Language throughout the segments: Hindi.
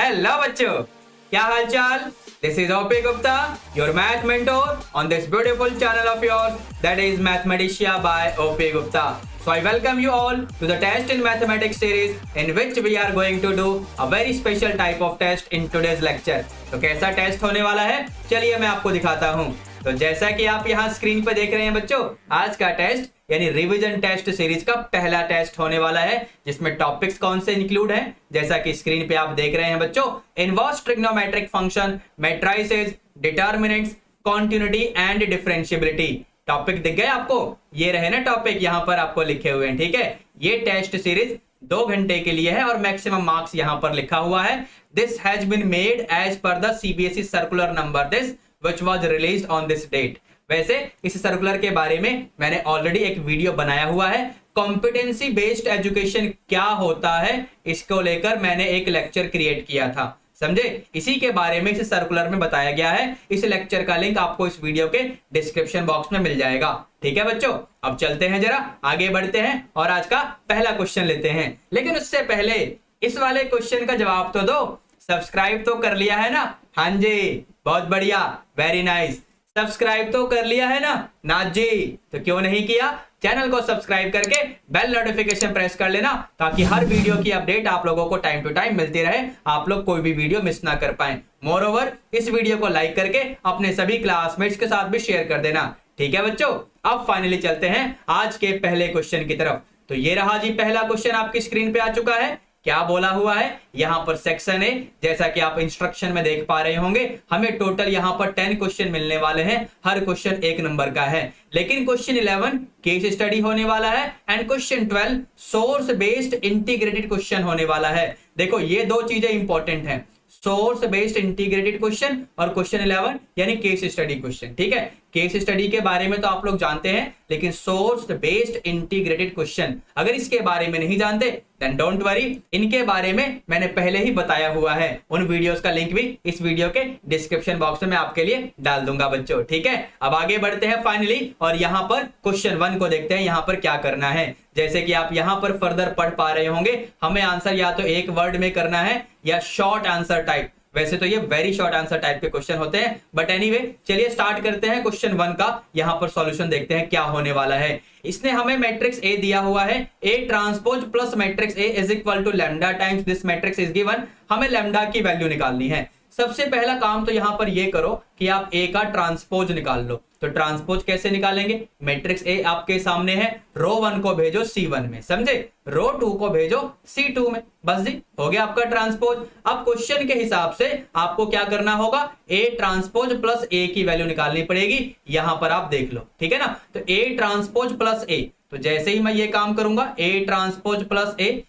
हेलो बच्चों, क्या हाल चाल? This is OP Gupta, your math mentor on this beautiful channel of yours, that is Mathematicia by OP Gupta. So I welcome you all to the test in mathematics series in which we are going to do a very special type of test in today's lecture. तो कैसा टेस्ट होने वाला है, चलिए मैं आपको दिखाता हूँ. तो जैसा कि आप यहाँ स्क्रीन पे देख रहे हैं बच्चों, आज का टेस्ट यानी रिवीजन टेस्ट सीरीज का पहला टेस्ट होने वाला है, जिसमें टॉपिक्स कौन से इंक्लूड हैं, जैसा कि स्क्रीन पे आप देख रहे हैं बच्चों. Inverse trigonometric function, matrices, determinants, continuity and differentiability. Topic दिख गए आपको? ये रहे ना टॉपिक, यहाँ पर आपको लिखे हुए हैं. ठीक है, ये टेस्ट सीरीज 2 घंटे के लिए है और मैक्सिमम मार्क्स यहाँ पर लिखा हुआ है. This has been made as per the CBSE circular number this which was released on this date. वैसे इस सर्कुलर के बारे में मैंने ऑलरेडी एक वीडियो बनाया हुआ है. कॉम्पिटेंसी बेस्ड एजुकेशन क्या होता है, इसको लेकर मैंने एक लेक्चर क्रिएट किया था, समझे? इसी के बारे में इस सर्कुलर में बताया गया है. इस लेक्चर का लिंक आपको इस वीडियो के डिस्क्रिप्शन बॉक्स में मिल जाएगा. ठीक है बच्चों, अब चलते हैं, जरा आगे बढ़ते हैं और आज का पहला क्वेश्चन लेते हैं. लेकिन उससे पहले इस वाले क्वेश्चन का जवाब तो दो. सब्सक्राइब तो कर लिया है ना? हाँ जी, बहुत बढ़िया, वेरी नाइस. सब्सक्राइब तो कर लिया है ना? नाथ जी, तो क्यों नहीं किया? चैनल को सब्सक्राइब करके बेल नोटिफिकेशन प्रेस कर लेना, ताकि हर वीडियो की अपडेट आप लोगों को टाइम टू टाइम मिलती रहे, आप लोग कोई भी वीडियो मिस ना कर पाए. मोरओवर इस वीडियो को लाइक करके अपने सभी क्लासमेट्स के साथ भी शेयर कर देना. ठीक है बच्चों, अब फाइनली चलते हैं आज के पहले क्वेश्चन की तरफ. तो ये रहा जी पहला क्वेश्चन, आपकी स्क्रीन पे आ चुका है. क्या बोला हुआ है यहाँ पर? सेक्शन है, जैसा कि आप इंस्ट्रक्शन में देख पा रहे होंगे, हमें टोटल यहाँ पर 10 क्वेश्चन मिलने वाले हैं. हर क्वेश्चन 1 नंबर का है. लेकिन क्वेश्चन 11 केस स्टडी होने वाला है and question 12 source based integrated question होने वाला है. देखो ये 2 चीजें इंपॉर्टेंट हैं, सोर्स बेस्ड इंटीग्रेटेड क्वेश्चन और क्वेश्चन 11 यानी केस स्टडी क्वेश्चन. ठीक है, केस स्टडी के बारे में तो आप लोग जानते हैं, लेकिन सोर्स बेस्ड इंटीग्रेटेड क्वेश्चन अगर इसके बारे में नहीं जानते देन डोंट वरी, इनके बारे में मैंने पहले ही बताया हुआ है. उन वीडियोस का लिंक भी इस वीडियो के डिस्क्रिप्शन बॉक्स में मैं आपके लिए डाल दूंगा बच्चों. ठीक है, अब आगे बढ़ते हैं फाइनली और यहाँ पर क्वेश्चन 1 को देखते हैं यहाँ पर क्या करना है. जैसे कि आप यहाँ पर फर्दर पढ़ पा रहे होंगे, हमें आंसर या तो एक वर्ड में करना है या शॉर्ट आंसर टाइप. वैसे तो ये वेरी शॉर्ट आंसर टाइप के क्वेश्चन होते हैं, बट एनीवे चलिए स्टार्ट करते हैं. क्वेश्चन 1 का यहाँ पर सॉल्यूशन देखते हैं क्या होने वाला है. इसने हमें मैट्रिक्स ए दिया हुआ है, A transpose plus matrix A is equal to lambda times this matrix is given. हमें लैम्डा की वैल्यू निकालनी है. सबसे पहला काम तो यहाँ पर ये करो कि आप ए का ट्रांसपोज निकाल लो. तो ट्रांसपोज कैसे निकालेंगे? मैट्रिक्स ए आपके सामने है, रो 1 को भेजो C1 में, समझे? रो 2 को भेजो C2 में, बस जी हो गया आपका ट्रांसपोज. अब क्वेश्चन के हिसाब से आपको क्या करना होगा? ए ट्रांसपोज प्लस ए की वैल्यू निकालनी पड़ेगी. यहां पर आप देख लो, ठीक है ना? तो ए ट्रांसपोज प्लस ए, तो जैसे ही मैं ये काम करूंगा ए transpose plus A,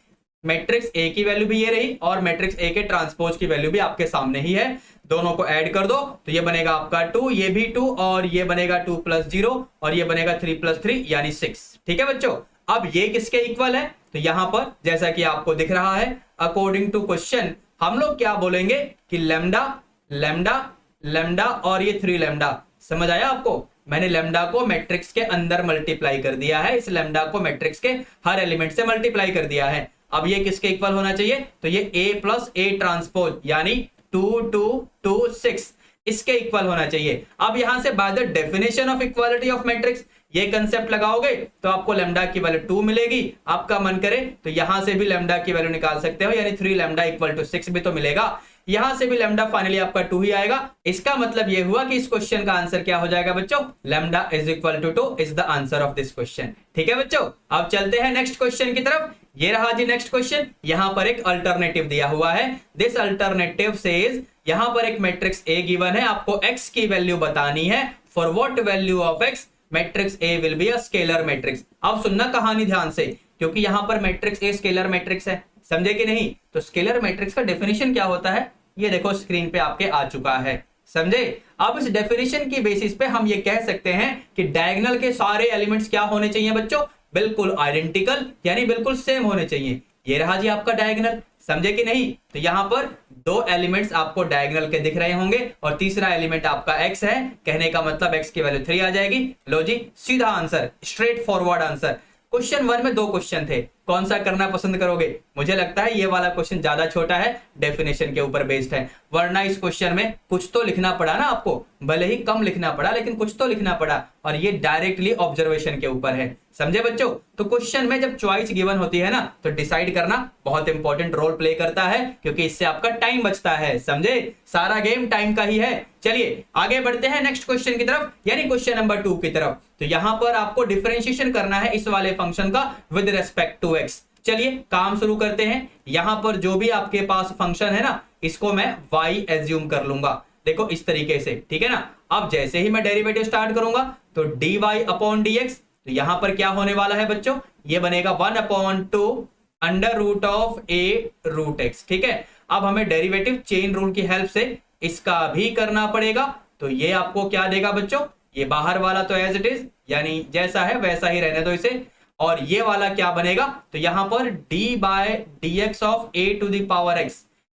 matrix A की वैल्यू भी ये रही और मैट्रिक्स ए के ट्रांसपोज की वैल्यू भी आपके सामने ही है. दोनों को ऐड कर दो तो ये बनेगा आपका 2, ये भी 2 और ये बनेगा 2 + 0 और ये बनेगा 3 + 3 यानी 6. ठीक है बच्चों, अब ये किसके इक्वल है? तो यहां पर जैसा कि आपको दिख रहा है, अकॉर्डिंग टू क्वेश्चन हम लोग क्या बोलेंगे कि लैम्डा लैम्डा लैम्डा और ये 3 लैम्डा. समझ आया आपको? मैंने लैम्डा को मैट्रिक्स के अंदर मल्टीप्लाई कर दिया है, इस लैम्डा को मैट्रिक्स के हर एलिमेंट से मल्टीप्लाई कर दिया है. अब ये किसके इक्वल होना चाहिए? तो ये a प्लस ए ट्रांसपोज यानी 2 2 2 6 इसके इक्वल होना चाहिए. अब यहां से by the definition of equality of matrix ये कंसेप्ट लगाओगे तो आपको लैम्डा की वैल्यू 2 मिलेगी. आपका मन करे तो यहां से भी लैम्डा की वैल्यू निकाल सकते हो, यानी 3 लैम्डा = 6 भी तो मिलेगा. यहां से भी लैम्डा फाइनली आपका 2 ही आएगा. इसका मतलब ये हुआ कि इस क्वेश्चन का आंसर क्या हो जाएगा बच्चों? Lambda = 2 is the answer of this question. ठीक है बच्चों, अब चलते हैं नेक्स्ट क्वेश्चन की तरफ. ये रहा जी नेक्स्ट क्वेश्चन. यहां पर एक अल्टरनेटिव दिया हुआ है. दिस अल्टरनेटिव सेज, यहां पर एक मैट्रिक्स ए गिवन है, आपको x की वैल्यू बतानी है. For what value of x matrix A will be a scalar matrix. अब सुनना कहानी ध्यान से, क्योंकि यहां पर मैट्रिक्स ए स्केलर मैट्रिक्स है, समझे कि नहीं? तो स्केलर मैट्रिक्स का डेफिनेशन क्या होता है ये देखो स्क्रीन पे आपके आ चुका है, समझे? अब इस डेफिनेशन की बेसिस पे हम ये कह सकते हैं कि डायगोनल के सारे एलिमेंट्स क्या होने चाहिए बच्चों? बिल्कुल आइडेंटिकल यानी बिल्कुल सेम होने चाहिए. ये रहा जी आपका डायगोनल, समझे कि नहीं? तो यहां पर 2 एलिमेंट्स आपको डायगोनल के दिख रहे होंगे और तीसरा एलिमेंट आपका x है. कहने का मतलब x की वैल्यू 3 आ जाएगी. लो जी, सीधा answer, straight forward answer. Question 1 में 2 क्वेश्चन थे, कौन सा करना पसंद करोगे? मुझे लगता है ये वाला क्वेश्चन ज्यादा छोटा है, डेफिनेशन के ऊपर बेस्ड है, वरना इस क्वेश्चन में कुछ तो लिखना पड़ा ना आपको, भले ही कम लिखना पड़ा लेकिन कुछ तो लिखना पड़ा, और ये डायरेक्टली ऑब्जर्वेशन के ऊपर है। समझे बच्चों? तो क्वेश्चन में जब चॉइस गिवन होती है ना, तो डिसाइड करना बहुत इंपॉर्टेंट रोल प्ले करता है, क्योंकि इससे आपका टाइम बचता है। समझे? सारा गेम टाइम का ही है। चलिए आगे बढ़ते हैं नेक्स्ट क्वेश्चन की तरफ, यानी क्वेश्चन नंबर 2 की तरफ। तो यहां पर आपको डिफरेंशिएशन करना है इस वाले फंक्शन का विद रेस्पेक्ट टू एक्स। चलिए काम शुरू करते हैं। यहां पर जो भी आपके पास फंक्शन है ना, इसको मैं y एज्यूम कर लूंगा, देखो इस तरीके से, ठीक है ना। अब जैसे ही मैं डेरिवेटिव स्टार्ट करूंगा तो dy अपॉन dx, तो यहां पर क्या होने वाला है बच्चों, ये बनेगा 1/2 under root of a root x। ठीक है, अब हमें डेरिवेटिव चेन रूल की हेल्प से इसका भी करना पड़ेगा। तो ये आपको क्या देगा बच्चों, ये बाहर वाला तो एज इट इज, यानी जैसा है वैसा ही रहने दो इसे, और ये वाला क्या बनेगा, तो यहां पर d/dx of a to the power x,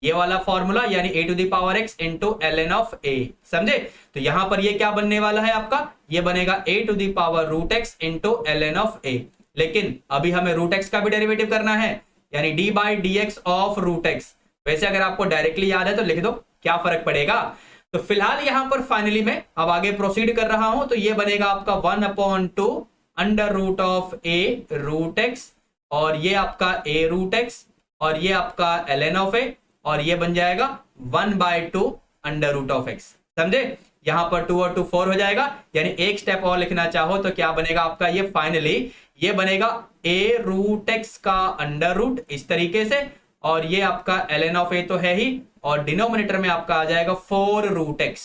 ये वाला फॉर्मूला, यानी a to the power x into ln of a। समझे? तो यहां पर ये क्या बनने वाला है आपका, ये बनेगा a to the power root x into ln of a। लेकिन अभी हमें रूट x का भी डेरिवेटिव करना है, यानी d/dx ऑफ रूट x। वैसे अगर आपको डायरेक्टली याद है तो लिख दो, क्या फर्क पड़ेगा। तो फिलहाल यहां पर फाइनली मैं अब आगे प्रोसीड कर रहा हूं, तो ये बनेगा आपका 1/2 under root of a root x, और ये आपका a रूट x, और ये आपका ln ऑफ a, और ये बन जाएगा 1/2 अंडर रूट ऑफ x। समझे? यहां पर 2 और 2 4 हो जाएगा, यानी एक स्टेप और लिखना चाहो तो क्या बनेगा आपका, ये फाइनली ये बनेगा a रूट x का अंडर रूट इस तरीके से, और ये आपका ln ऑफ a तो है ही, और डिनोमिनेटर में आपका आ जाएगा 4 रूट x।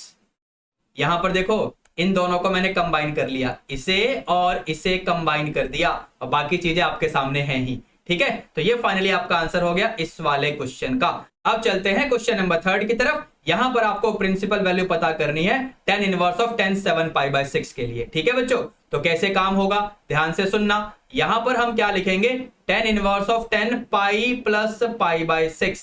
यहां पर देखो इन दोनों को मैंने कंबाइन कर लिया, इसे और इसे कंबाइन कर दिया, और बाकी चीजें आपके सामने हैं ही। ठीक है, तो ये फाइनली आपका आंसर हो गया इस वाले क्वेश्चन का। अब चलते हैं क्वेश्चन नंबर 3 की तरफ। यहां पर आपको प्रिंसिपल वैल्यू पता करनी है tan इनवर्स ऑफ tan 7 π/6 के लिए। ठीक है बच्चों, तो कैसे काम होगा ध्यान से सुनना। यहां पर हम क्या लिखेंगे, tan inverse of tan pi plus π/6।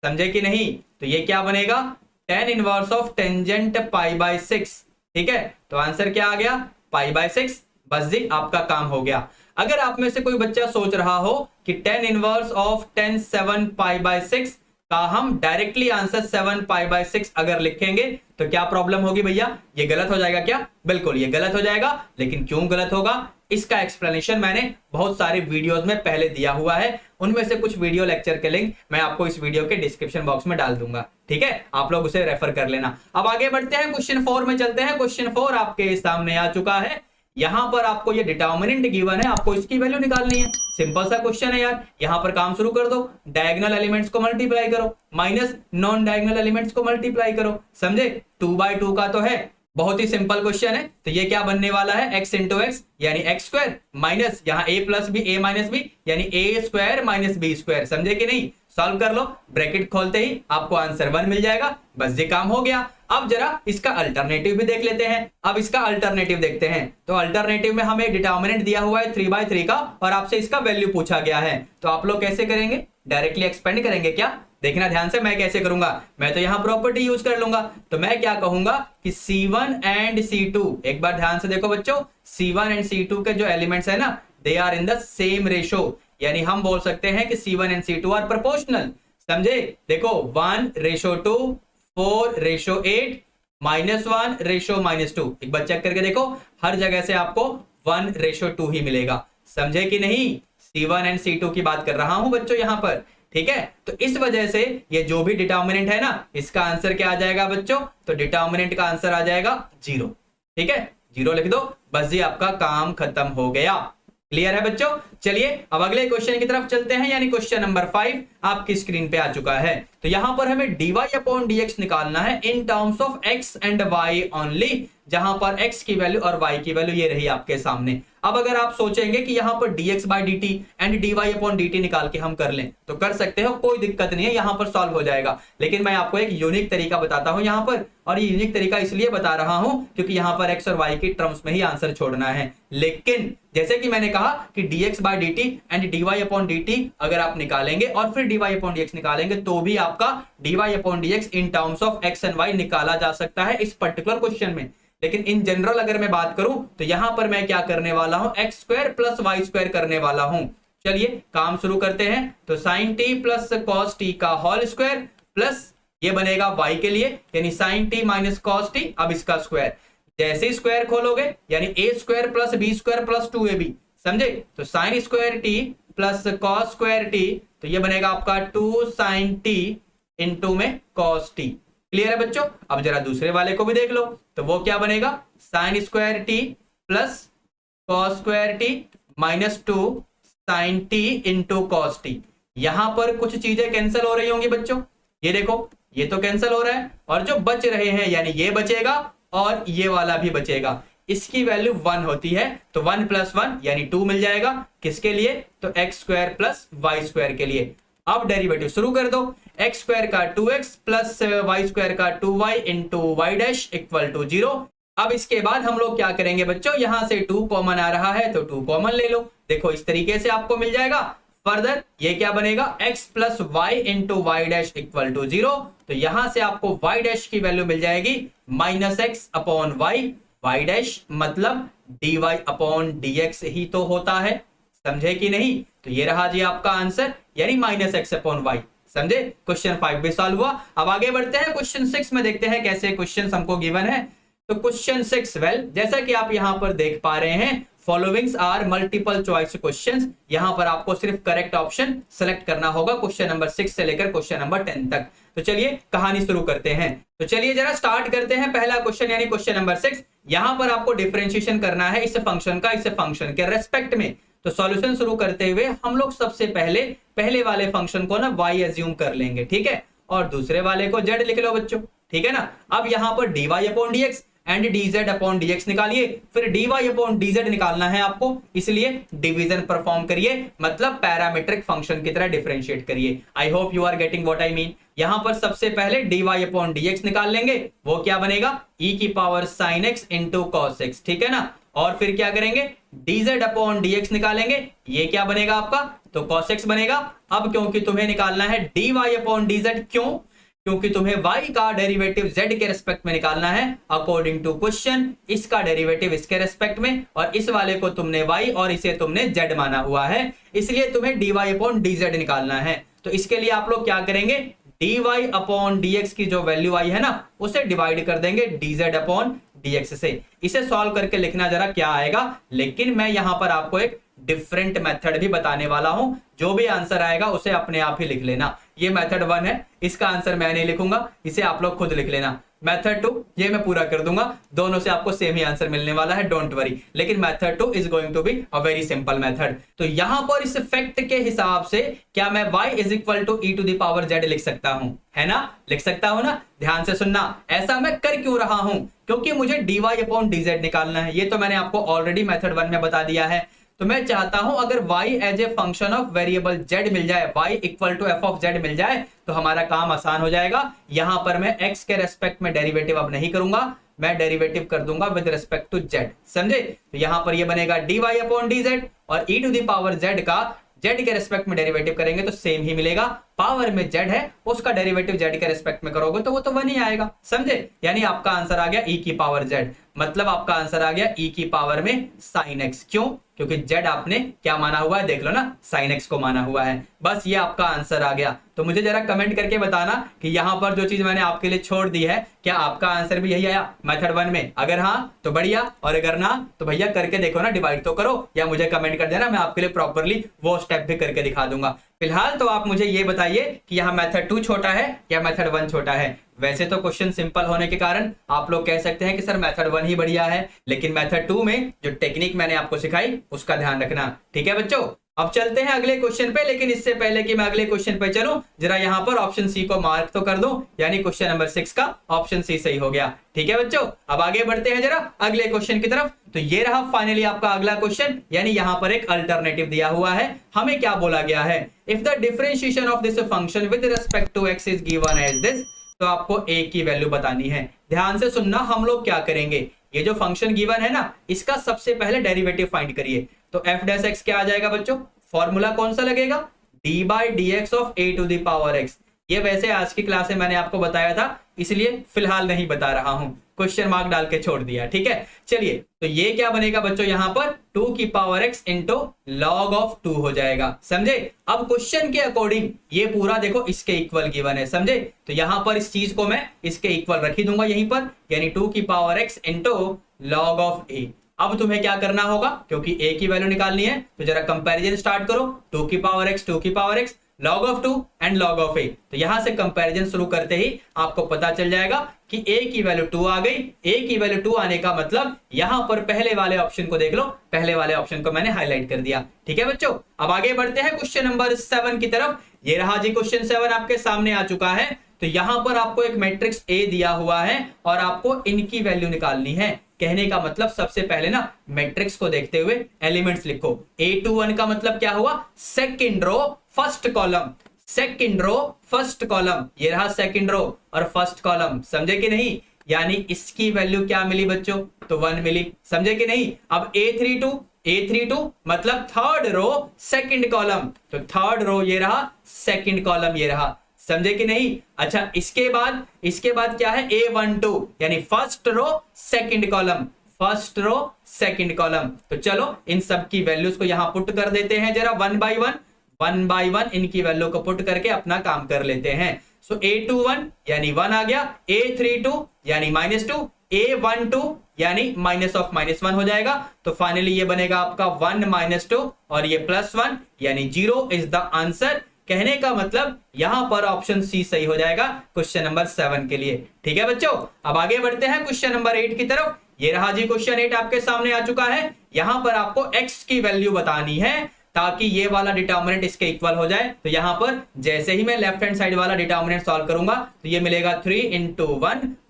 समझे कि नहीं? तो ये क्या बनेगा, tan इनवर्स ऑफ टेंजेंट π/6। ठीक है, तो आंसर क्या आ गया, π/6। बस जी आपका काम हो गया। अगर आप में से कोई बच्चा सोच रहा हो कि tan इनवर्स ऑफ tan 7 π/6 का हम डायरेक्टली आंसर 7 π/6 अगर लिखेंगे तो क्या प्रॉब्लम होगी भैया, ये गलत हो जाएगा क्या? बिल्कुल ये गलत हो जाएगा। लेकिन क्यों गलत होगा, इसका एक्सप्लेनेशन मैंने बहुत सारे वीडियोस में पहले दिया हुआ है, उनमें से कुछ वीडियो लेक्चर के लिंक मैं आपको इस वीडियो के डिस्क्रिप्शन बॉक्स में डाल दूंगा। ठीक है, आप लोग उसे रेफर कर लेना। अब आगे बढ़ते हैं, क्वेश्चन 4 में चलते हैं। क्वेश्चन 4 आपके सामने आ चुका है। यहां पर आपको ये डिटर्मिनेंट गिवन है, आपको इसकी वैल्यू निकालनी है। सिंपल सा क्वेश्चन है यार। यहां पर काम शुरू कर दो, डायगोनल एलिमेंट्स को मल्टीप्लाई करो माइनस नॉन डायगोनल एलिमेंट्स को मल्टीप्लाई करो। समझे? 2/2 का तो है, बहुत ही सिंपल क्वेश्चन है। तो ये क्या बनने वाला है, x इंटू एक्स यानी एक्स स्क्वायर, माइनस यहाँ a plus B a minus B यानी a square minus B square. समझे कि नहीं? सॉल्व कर लो, ब्रैकेट खोलते ही आपको आंसर 1 मिल जाएगा। बस ये काम हो गया। अब जरा इसका अल्टरनेटिव भी देख लेते हैं। अब इसका अल्टरनेटिव देखते हैं। तो अल्टरनेटिव में हमें डिटर्मिनेंट दिया हुआ है 3/3 का, और आपसे इसका वैल्यू पूछा गया है। तो आप लोग कैसे करेंगे, डायरेक्टली एक्सपेंड करेंगे क्या? देखना ध्यान से, मैं कैसे करूंगा, मैं तो यहां प्रॉपर्टी यूज कर लूंगा। तो मैं क्या कहूंगा कि C1 एंड C2, एक बार ध्यान से देखो बच्चों, C1 एंड C2 के जो एलिमेंट्स है ना, they are in the same ratio, यानी हम बोल सकते हैं कि C1 and C2 are proportional. समझे? देखो 1:2, 4:8, -1:-2। एक बार चेक करके देखो, हर जगह से आपको 1:2 ही मिलेगा। समझे कि नहीं? C1 एंड C2 की बात कर रहा हूं बच्चों यहां पर। ठीक है, तो इस वजह से ये जो भी डिटर्मिनेंट है ना, इसका आंसर क्या आ जाएगा बच्चों, तो डिटर्मिनेंट का आंसर आ जाएगा 0। ठीक है, 0 लिख दो, बस जी आपका काम खत्म हो गया। क्लियर है बच्चों? चलिए अब अगले क्वेश्चन की तरफ चलते हैं, यानी क्वेश्चन नंबर 5 आपकी स्क्रीन पे आ चुका है। तो यहां पर हमें dy/dx निकालना है इन terms of x and y only, जहां पर x की वैल्यू और y की वैल्यू ये रही आपके सामने। अब अगर आप सोचेंगे कि यहां पर dx/dt एंड dy/dt निकाल के हम कर लें तो कर सकते हो, कोई दिक्कत नहीं है, यहां पर सॉल्व हो जाएगा। लेकिन मैं आपको एक यूनिक तरीका बताता हूं यहां पर, और ये यूनिक तरीका इसलिए बता रहा हूं क्योंकि यहां पर x और y की टर्म्स में ही आंसर छोड़ना है। लेकिन जैसे कि मैंने कहा कि dx/dt एंड dy/dt अगर आप निकालेंगे और फिर dy/dx निकालेंगे तो भी आपका dy/dx in terms of x and y निकाला जा सकता है इस पर्टिकुलर क्वेश्चन में। लेकिन इन जनरल अगर मैं बात करूं तो यहां पर मैं क्या करने वाला हूं, x² + y² करने वाला हूं। चलिए काम शुरू करते हैं। तो sine T plus cos T का होल स्क्वायर प्लस ये बनेगा y के लिए यानी sine T minus cos T, अब इसका स्क्वायर। जैसे ही स्क्वायर खोलोगे यानी A square plus B square plus 2ab, समझे। तो sine square T plus cos square T, तो ये बनेगा आपका 2 साइन टी इंटू में कॉस टी। क्लियर है बच्चों। अब जरा दूसरे वाले को भी देख लो, तो वो क्या बनेगा, sine square T plus cos square t minus 2 sine T into cos t. यहां पर कुछ चीजें कैंसिल हो रही होंगी बच्चों, ये देखो ये तो कैंसिल हो रहा है और जो बच रहे हैं यानी ये बचेगा और ये वाला भी बचेगा, इसकी वैल्यू 1 होती है। तो 1 प्लस 1 यानी 2 मिल जाएगा, किसके लिए, तो x square plus y square के लिए। अब डेरिवेटिव शुरू कर दो, एक्स स्क्वायर का 2x प्लस वाई स्क्वायर का 2y into y dash equal to 0। अब इसके बाद हम लोग क्या करेंगे बच्चों, यहां से 2 कॉमन आ रहा है तो 2 कॉमन ले लो। देखो इस तरीके से आपको मिल जाएगा। फर्दर ये क्या बनेगा, x plus y into y dash equal to 0। तो यहां से आपको y डैश की वैल्यू मिल जाएगी minus x upon y. Y dash मतलब dy अपॉन dx ही तो होता है, समझे कि नहीं। तो ये रहा जी आपका आंसर यानी माइनस एक्स अपॉन वाई। समझे। क्वेश्चन 5 भी सॉल्व हुआ। अब आगे बढ़ते हैं क्वेश्चन 6 में, देखते हैं कैसे क्वेश्चन हमको गिवन है। तो क्वेश्चन 6, वेल जैसा कि आप यहां पर देख पा रहे हैं, followings are multiple choice questions. यहां पर आपको सिर्फ करेक्ट ऑप्शन सेलेक्ट करना होगा क्वेश्चन नंबर 6 से लेकर क्वेश्चन नंबर 10 तक। तो चलिए कहानी शुरू करते हैं। तो चलिए जरा स्टार्ट करते हैं पहला क्वेश्चन यानी क्वेश्चन नंबर 6। यहां पर आपको डिफरेंशिएशन करना है इस फंक्शन का इस फंक्शन के रेस्पेक्ट में। तो सॉल्यूशन शुरू करते हुए हम लोग सबसे पहले वाले फंक्शन को ना y एज्यूम कर लेंगे, ठीक है, और दूसरे वाले को z लिख लो बच्चों, ठीक है ना। अब यहां पर dy upon dx and dz upon dx निकालिए, फिर dy अपॉन dz निकालना है आपको, इसलिए डिवीजन परफॉर्म करिए, मतलब पैरामीट्रिक फंक्शन की तरह डिफरेंशिएट करिए। I hope you are getting what I mean. यहां पर सबसे पहले dy अपॉन dx निकाल लेंगे, वो क्या बनेगा, e की power sin x into cos x, ठीक है ना। और फिर क्या करेंगे, dz अपॉन dx निकालेंगे, ये क्या बनेगा आपका, तो cos x बनेगा। अब क्योंकि तुम्हें निकालना है dy अपॉन dz, क्यों, क्योंकि तुम्हें y का डेरिवेटिव z के रेस्पेक्ट में निकालना है अकॉर्डिंग टू क्वेश्चन। इसका डेरिवेटिव इसके रेस्पेक्ट में, और इस वाले को तुमने y और इसे तुमने z माना हुआ है, इसलिए तुम्हें dy अपॉन dz निकालना है। तो इसके लिए आप लोग क्या करेंगे, dy अपॉन dx की जो वैल्यू आई है ना, उसे डिवाइड कर देंगे dz अपॉन dx से। इसे सॉल्व करके लिखना जरा क्या आएगा, लेकिन मैं यहां पर आपको एक डिफरेंट मेथड भी बताने वाला हूं। जो भी आंसर आएगा उसे अपने आप ही लिख लेना। ये मेथड 1 है, इसका आंसर मैं नहीं लिखूंगा, इसे आप लोग खुद लिख लेना। मेथड 2 ये मैं पूरा कर दूंगा, दोनों से आपको सेम ही आंसर मिलने वाला है, डोंट वरी। लेकिन method 2 is going to be a very simple method. तो यहां पर इस फैक्ट के हिसाब से क्या मैं y is equal to e to the power z लिख सकता हूं, है ना, लिख सकता हूं ना। ध्यान से सुनना, ऐसा मैं कर क्यों रहा हूं, क्योंकि मुझे dy अपॉन dz निकालना है। ये तो मैंने आपको ऑलरेडी मेथड 1 में बता दिया है। तो मैं चाहता हूं अगर y as a function of variable z मिल जाए, y equal to f of z मिल जाए, तो हमारा काम आसान हो जाएगा। यहां पर मैं x के रेस्पेक्ट में डेरिवेटिव अब नहीं करूंगा, मैं डेरिवेटिव कर दूंगा विद रेस्पेक्ट टू z, समझे। तो यहां पर ये बनेगा dy अपॉन dz, और e to the power z का z के रेस्पेक्ट में डेरिवेटिव करेंगे तो सेम ही मिलेगा। पावर में z है, उसका डेरिवेटिव z के रेस्पेक्ट में करोगे तो वो तो 1 ही आएगा, समझे। यानी आपका आंसर आ गया e की पावर z, मतलब आपका आंसर आ गया e की पावर में sin x। क्यों, क्योंकि z आपने क्या माना हुआ है, देख लो ना, sin x को माना हुआ है। बस ये आपका आंसर आ गया। तो मुझे जरा कमेंट करके बताना कि यहां पर जो चीज मैंने आपके लिए छोड़ दी है, क्या आपका आंसर भी यही आया मेथड 1 में। अगर हाँ तो बढ़िया, और अगर ना तो भैया करके देखो ना, डिवाइड तो करो, या मुझे कमेंट कर देना, मैं आपके लिए प्रॉपरली वो स्टेप भी करके दिखा दूंगा। फिलहाल तो आप मुझे ये बताइए कि यहाँ मेथड 2 छोटा है या मेथड 1 छोटा है। वैसे तो क्वेश्चन सिंपल होने के कारण आप लोग कह सकते हैं कि सर मेथड 1 ही बढ़िया है, लेकिन मेथड 2 में जो टेक्निक मैंने आपको सिखाई उसका ध्यान रखना, ठीक है बच्चों। अब चलते हैं अगले क्वेश्चन पे, लेकिन इससे पहले कि मैं अगले क्वेश्चन पे चलूं, जरा यहाँ पर ऑप्शन सी को मार्क तो कर दूं, यानी क्वेश्चन नंबर 6 का ऑप्शन सी सही हो गया, ठीक है बच्चों। अब आगे बढ़ते हैं जरा अगले क्वेश्चन की तरफ। तो ये रहा फाइनली आपका अगला क्वेश्चन, यानी यहाँ पर एक अल्टरनेटिव दिया हुआ है। हमें क्या बोला गया है, if the differentiation of this function with respect to x is given as this, तो आपको a की वैल्यू बतानी है। ध्यान से सुनना, हम लोग क्या करेंगे, ये जो फंक्शन गिवन है ना, इसका सबसे पहले डेरिवेटिव फाइंड करिए। तो f डैश x क्या आ जाएगा बच्चों, फॉर्मूला कौन सा लगेगा, d by dx of a to the power x। ये वैसे आज की क्लास में मैंने आपको बताया था, इसलिए फिलहाल नहीं बता रहा हूं। क्वेश्चन मार्क डाल के छोड़ दिया। ठीक है, चलिए तो ये क्या बनेगा बच्चों, यहां पर 2 की power x into log of 2 हो जाएगा। समझे? अब क्वेश्चन के अकॉर्डिंग ये पूरा देखो इसके इक्वल गिवन है। समझे? तो यहां पर इस चीज को मैं इसके इक्वल रख ही दूंगा यहीं पर, यानी 2 की power x into log of a। अब तुम्हें क्या करना होगा, क्योंकि a की वैल्यू निकालनी है तो जरा कंपैरिजन स्टार्ट करो। 2 की पावर x, 2 की power x, log of 2 and log of a। तो यहां से कंपैरिजन शुरू करते ही आपको पता चल जाएगा कि a की वैल्यू 2 आ गई। a की वैल्यू 2 आने का मतलब यहां पर पहले वाले ऑप्शन को देख लो, पहले वाले ऑप्शन को मैंने हाईलाइट कर दिया। ठीक है बच्चों, अब आगे बढ़ते हैं क्वेश्चन नंबर 7 की तरफ। ये रहा जी क्वेश्चन 7 आपके सामने आ चुका है। तो यहां पर आपको एक मैट्रिक्स A दिया हुआ है और आपको इनकी वैल्यू निकालनी है। कहने का मतलब सबसे पहले ना मैट्रिक्स को देखते हुए एलिमेंट्स लिखो। A21 का मतलब क्या हुआ, second row first column, second row first column. ये रहा सेकंड रो और फर्स्ट कॉलम, समझे कि नहीं? यानी इसकी वैल्यू क्या मिली बच्चों, तो 1 मिली। समझे कि नहीं? अब A32 मतलब थर्ड रो सेकंड कॉलम, तो थर्ड रो ये रहा, सेकंड कॉलम ये रहा। समझे कि नहीं? अच्छा, इसके बाद क्या है, A12 यानी first row second column, first row second column. तो चलो इन सब की वैल्यूज को यहां पुट कर देते हैं जरा वन बाय वन इनकी वैल्यू को पुट करके अपना काम कर लेते हैं। सो A21 यानी 1 आ गया, A32 यानी -2, A12 यानी -(-1) हो जाएगा। तो फाइनली ये बनेगा आपका 1 - 2 और ये +1 यानी 0 इज द आंसर। कहने का मतलब यहां पर ऑप्शन सी सही हो जाएगा क्वेश्चन नंबर 7 के लिए। ठीक है बच्चों, अब आगे बढ़ते हैं क्वेश्चन नंबर 8 की तरफ। ये रहा जी क्वेश्चन 8 आपके सामने आ चुका है। यहां पर आपको x की वैल्यू बतानी है ताकि ये वाला डिटर्मिनेंट इसके इक्वल हो जाए। तो यहां पर जैसे ही मैं लेफ्ट हैंड साइड वाला डिटर्मिनेंट सॉल्व करूंगा तो ये मिलेगा 3 ×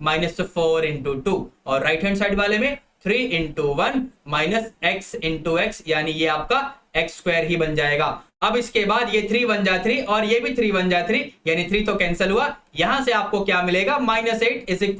1 - 4 × 2 और राइट हैंड साइड वाले में 3 × 1 - x × x यानी ये आपका x² ही बन जाएगा। अब इसके बाद ये 3 1 जा 3 और ये भी 3 1 जा 3 यानी 3 तो कैंसिल हुआ। यहां से आपको क्या मिलेगा, -8 =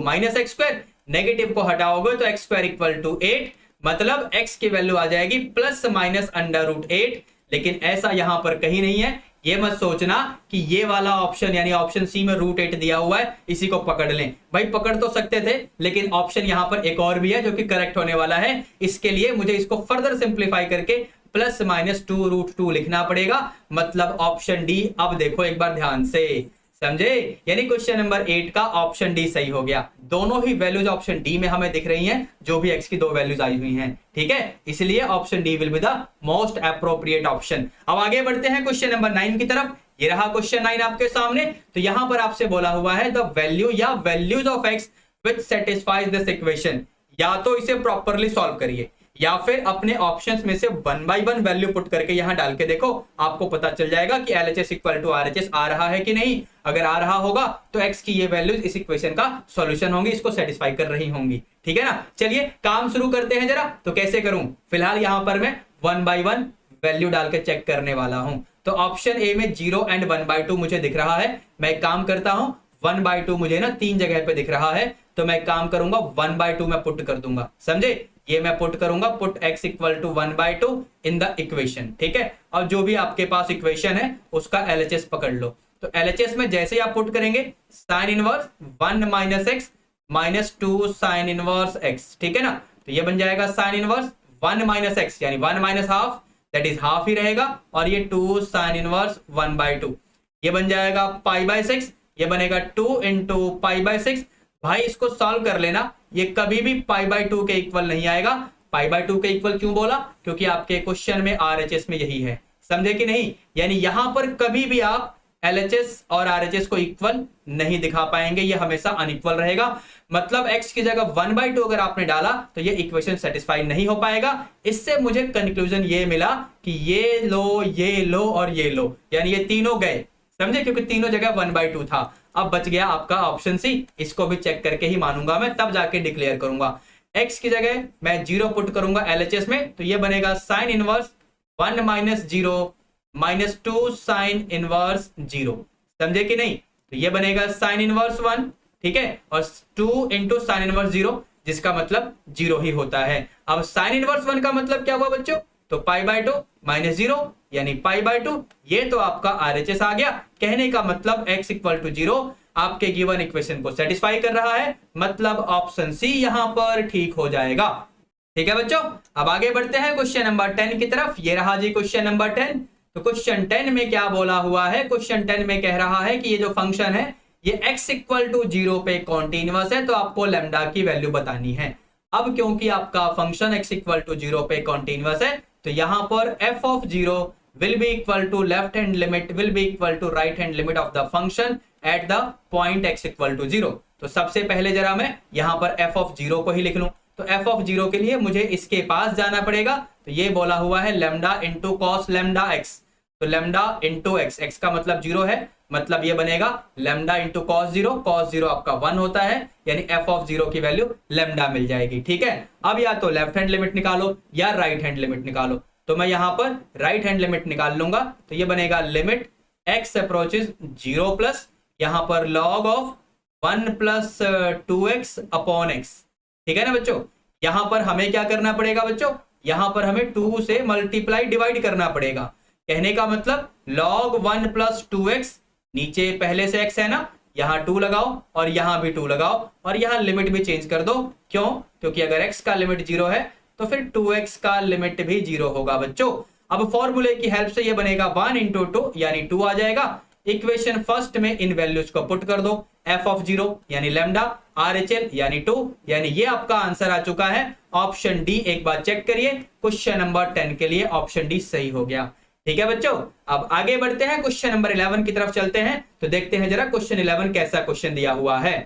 -x²। नेगेटिव को हटाओगे तो x² = 8, मतलब x की वैल्यू आ जाएगी ±√8। लेकिन ऐसा यहां पर कहीं नहीं है। ये मत सोचना कि ये वाला ऑप्शन यानी ऑप्शन सी में √8 दिया हुआ है, इसी को पकड़ लें। भाई पकड़ तो सकते थे, लेकिन ऑप्शन यहां पर एक और भी है जो कि करेक्ट होने वाला है। इसके लिए मुझे इसको फर्दर सिंप्लीफाई करके ±2√2 लिखना पड़ेगा, मतलब ऑप्शन डी। अब देखो एक बार ध्यान से, समझे? यानी क्वेश्चन नंबर 8 का ऑप्शन डी सही हो गया। दोनों ही वैल्यूज ऑप्शन डी में हमें दिख रही हैं, जो भी x की दो वैल्यूज आई हुई हैं। ठीक है, इसलिए option D will be the most appropriate option. अब आगे बढ़ते हैं क्वेश्चन नंबर 9 की तरफ। ये रहा क्वेश्चन 9 आपके सामने। तो यहां पर आपसे बोला हुआ है द वैल्यू या values of x which satisfies this equation. या तो इसे प्रॉपर्ली सॉल्व करिए या फिर अपने ऑप्शंस में से 1 बाय 1 वैल्यू पुट करके यहां डाल के देखो, आपको पता चल जाएगा कि LHS = RHS आ रहा है कि नहीं। अगर आ रहा होगा तो x की ये वैल्यूज इस इक्वेशन का सॉल्यूशन होंगी, इसको सेटिस्फाई कर रही होंगी। ठीक है ना? चलिए काम शुरू करते हैं जरा। तो कैसे करूं, फिलहाल यहां पर मैं 1 बाय 1 वैल्यू डाल के चेक करने वाला हूं। तो ऑप्शन ए में 0 एंड 1/2 मुझे दिख रहा है। मैं एक काम करता हूं, 1/2 मुझे ना 3 जगह पे दिख रहा है, तो मैं काम करूंगा 1/2 में पुट कर दूंगा। समझे? ये मैं पुट करूंगा, put x = 1/2 in the equation. ठीक है, और जो भी आपके पास इक्वेशन है उसका LHS पकड़ लो। तो LHS में जैसे आप पुट करेंगे sin inverse 1 - x - 2 sin inverse x। ठीक है ना? तो ये बन जाएगा sin इनवर्स 1 - x यानी 1 - हाफ, दैट इज हाफ ही रहेगा, और ये 2 sin इनवर्स 1/2। ये बन जाएगा π/6, ये बनेगा 2 × π/6। भाई इसको सॉल्व कर लेना, ये कभी भी π/2 के इक्वल नहीं आएगा। π/2 के इक्वल क्यों बोला, क्योंकि आपके क्वेश्चन में RHS में यही है। समझे कि नहीं? यानी यहां पर कभी भी आप LHS और RHS को इक्वल नहीं दिखा पाएंगे, ये हमेशा अनइक्वल रहेगा। मतलब x की जगह 1/2 अगर आपने डाला तो ये इक्वेशन सेटिस्फाई नहीं हो पाएगा। इससे मुझे कंक्लूजन ये मिला कि ये लो और ये लो, यानी ये तीनों गए। समझे? क्योंकि तीनों जगह 1/2 था। अब बच गया आपका ऑप्शन सी। इसको भी चेक करके ही मानूंगा मैं, तब जाके डिक्लेयर करूंगा। x की जगह मैं 0 पुट करूंगा LHS में, तो ये बनेगा sin इनवर्स 1 - 0 - 2 sin इनवर्स 0। समझे कि नहीं? तो ये बनेगा sin इनवर्स 1, ठीक है, और 2 × sin इनवर्स 0, जिसका मतलब 0 ही होता है। अब sin इनवर्स 1 का मतलब क्या हुआ बच्चों, तो π/2 - 0 यानी π/2। ये तो आपका RHS आ गया। कहने का मतलब x = 0। आपके गिवन इक्वेशन को सेटिस्फाई कर रहा है, मतलब ऑप्शन सी यहां पर ठीक हो जाएगा। ठीक है बच्चों, अब आगे बढ़ते हैं क्वेश्चन नंबर 10 की तरफ। ये रहा जी क्वेश्चन नंबर 10। तो क्वेश्चन 10 में क्या बोला हुआ है? क्वेश्चन 10 में कह रहा है कि ये जो फंक्शन है ये x इक्वल टू 0 पे कॉन्टिन्यूअस है, तो आपको लैम्डा की वैल्यू बतानी है। अब क्योंकि आपका फंक्शन x इक्वल टू 0 पे कॉन्टिन्यूअस है, तो यहां पर f of 0 will be equal to left hand limit will be equal to right hand limit of the function at the point x equal to 0। तो सबसे पहले जरा मैं यहां पर f of 0 को ही लिख लूं। तो f of 0 के लिए मुझे इसके पास जाना पड़ेगा। तो ये बोला हुआ है lambda into cos lambda x। तो लैम्डा इंटू x, x का मतलब 0 है, मतलब ये बनेगा लैम्डा इंटू कॉस 0। कॉस 0 आपका 1 होता है, यानी f ऑफ 0 की वैल्यू लैम्डा मिल जाएगी। ठीक है, अब या तो लेफ्ट हैंड लिमिट निकालो या राइट हैंड लिमिट निकालो। तो मैं यहां पर राइट हैंड लिमिट निकाल लूंगा। तो ये बनेगा लिमिट x अप्रोचेस 0 प्लस यहां पर log of 1 plus 2x upon x। ठीक है ना बच्चों, यहां पर हमें क्या करना पड़ेगा बच्चों? यहां पर हमें 2 से मल्टीप्लाई डिवाइड करना पड़ेगा। कहने का मतलब log 1 प्लस 2x, नीचे पहले से x है ना, यहां 2 लगाओ और यहां भी 2 लगाओ और यहां लिमिट भी चेंज कर दो। क्यों? क्योंकि अगर x का लिमिट 0 है तो फिर 2x का लिमिट भी 0 होगा बच्चों। अब फॉर्मूले की हेल्प से ये बनेगा 1 इंटू 2 यानी 2 आ जाएगा। इक्वेशन फर्स्ट में इन वैल्यूज को पुट कर दो, f ऑफ 0 यानी लैम्डा, RHL यानी 2, यानी ये आपका आंसर आ चुका है ऑप्शन डी। एक बार चेक करिए, क्वेश्चन नंबर 10 के लिए ऑप्शन डी सही हो गया। ठीक है बच्चों, अब आगे बढ़ते हैं क्वेश्चन नंबर 11 की तरफ चलते हैं। तो देखते हैं जरा क्वेश्चन 11 कैसा क्वेश्चन दिया हुआ है।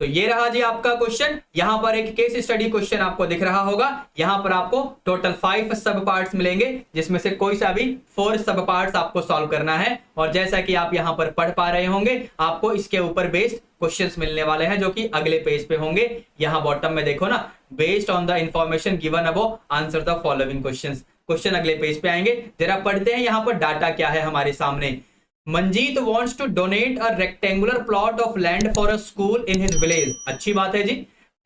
तो ये रहा जी आपका क्वेश्चन। यहां पर एक केस स्टडी क्वेश्चन आपको दिख रहा होगा। यहां पर आपको टोटल 5 सब पार्ट्स मिलेंगे, जिसमें से कोई सा भी 4 सब पार्ट्स आपको सॉल्व करना है। और जैसा कि आप यहां पर पढ़ पा रहे होंगे, आपको इसके ऊपर बेस्ड क्वेश्चंस मिलने वाले हैं, जो कि अगले पेज पे होंगे। यहां बॉटम में देखो ना, based on the information given above answer the following questions. Question अगले पेज पे आएंगे। जरा पढ़ते हैं यहां पर डाटा क्या है हमारे सामने। Manjeet wants to donate a rectangular plot of land for a school in his village। अच्छी बात है जी।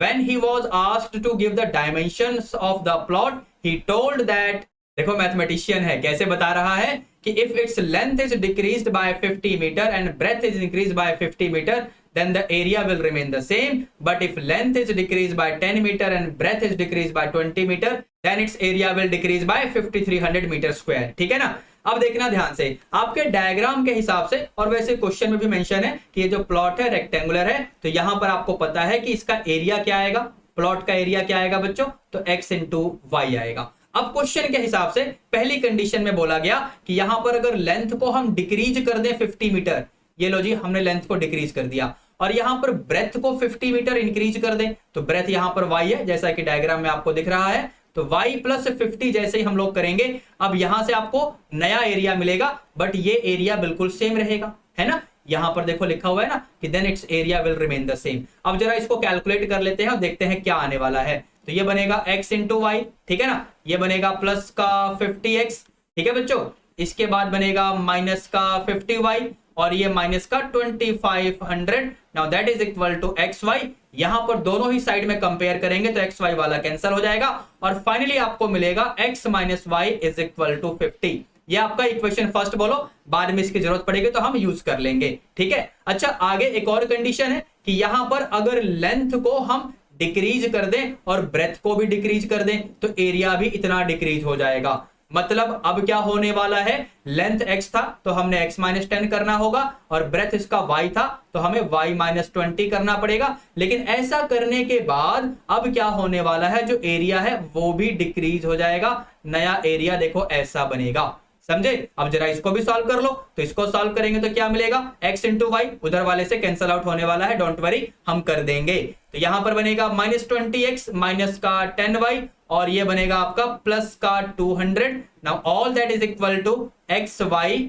When he was asked to give the dimensions of the plot, he told that, देखो मैथमेटिशियन है, कैसे बता रहा है कि if its length is decreased by 50 meter and breadth is increased by 50 meter, then the area will remain the same. But if length is decreased by 10 meter and breadth is decreased by 20 meter, then its area will decrease by 5300 meter square। ठीक है ना। अब देखना ध्यान से, आपके डायग्राम के हिसाब से, और वैसे क्वेश्चन में भी मेंशन है कि ये जो प्लॉट है रेक्टेंगुलर है, तो यहां पर आपको पता है कि इसका एरिया क्या आएगा, प्लॉट का एरिया क्या आएगा बच्चों? तो x इंटू वाई आएगा। अब क्वेश्चन के हिसाब से पहली कंडीशन में बोला गया कि यहां पर अगर लेंथ को हम डिक्रीज कर दें 50 मीटर, ये लो जी हमने लेंथ को डिक्रीज कर दिया, और यहां पर ब्रेथ को 50 मीटर इंक्रीज कर दें, तो ब्रेथ यहां पर y है, जैसा कि डायग्राम में आपको दिख रहा है। तो y प्लस 50 जैसे ही हम लोग करेंगे, अब यहां से आपको नया एरिया मिलेगा, बट ये एरिया बिल्कुल सेम रहेगा, है ना। यहां पर देखो लिखा हुआ है ना कि then its area will remain the same. अब जरा इसको कैलकुलेट कर लेते हैं और देखते हैं क्या आने वाला है। तो ये बनेगा x इंटू वाई, ठीक है ना। ये बनेगा प्लस का 50x, ठीक है बच्चों। इसके बाद बनेगा माइनस का 50y और ये माइनस का 2500। Now that is equal to xy। यहां पर दोनों ही साइड में कंपेयर करेंगे तो xy वाला कैंसिल हो जाएगा और फाइनली आपको मिलेगा x minus y is equal to 50। ये आपका इक्वेशन फर्स्ट बोलो, बाद में इसकी जरूरत पड़ेगी तो हम यूज कर लेंगे, ठीक है। अच्छा, आगे एक और कंडीशन है कि यहां पर अगर लेंथ को हम डिक्रीज कर दें और ब्रेथ को भी डिक्रीज कर दें तो एरिया भी इतना डिक्रीज हो जाएगा। मतलब अब क्या होने वाला है, लेंथ x था तो हमने x माइनस 10 करना होगा और ब्रेथ इसका y था तो हमें y माइनस 20 करना पड़ेगा। लेकिन ऐसा करने के बाद अब क्या होने वाला है, जो एरिया है वो भी डिक्रीज हो जाएगा, नया एरिया देखो ऐसा बनेगा, समझे। अब जरा इसको भी सॉल्व कर लो। तो इसको सॉल्व करेंगे तो क्या मिलेगा, x इंटू वाई, उधर वाले से कैंसल आउट होने वाला है, डोंट वरी हम कर देंगे। तो यहां पर बनेगा माइनस 20x माइनस का 10y और ये बनेगा आपका प्लस का 200। Now all that is equal to xy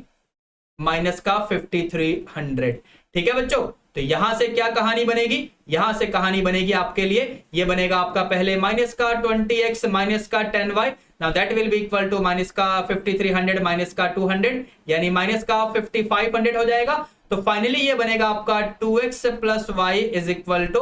minus का 5300, ठीक है बच्चों। तो यहां से क्या कहानी बनेगी, यहां से कहानी बनेगी आपके लिए, ये बनेगा आपका पहले माइनस का 20x माइनस का 10y। Now that will be equal to minus का 5300 माइनस का 200 यानी माइनस का 5500 हो जाएगा। तो फाइनली ये बनेगा आपका 2x plus y is equal to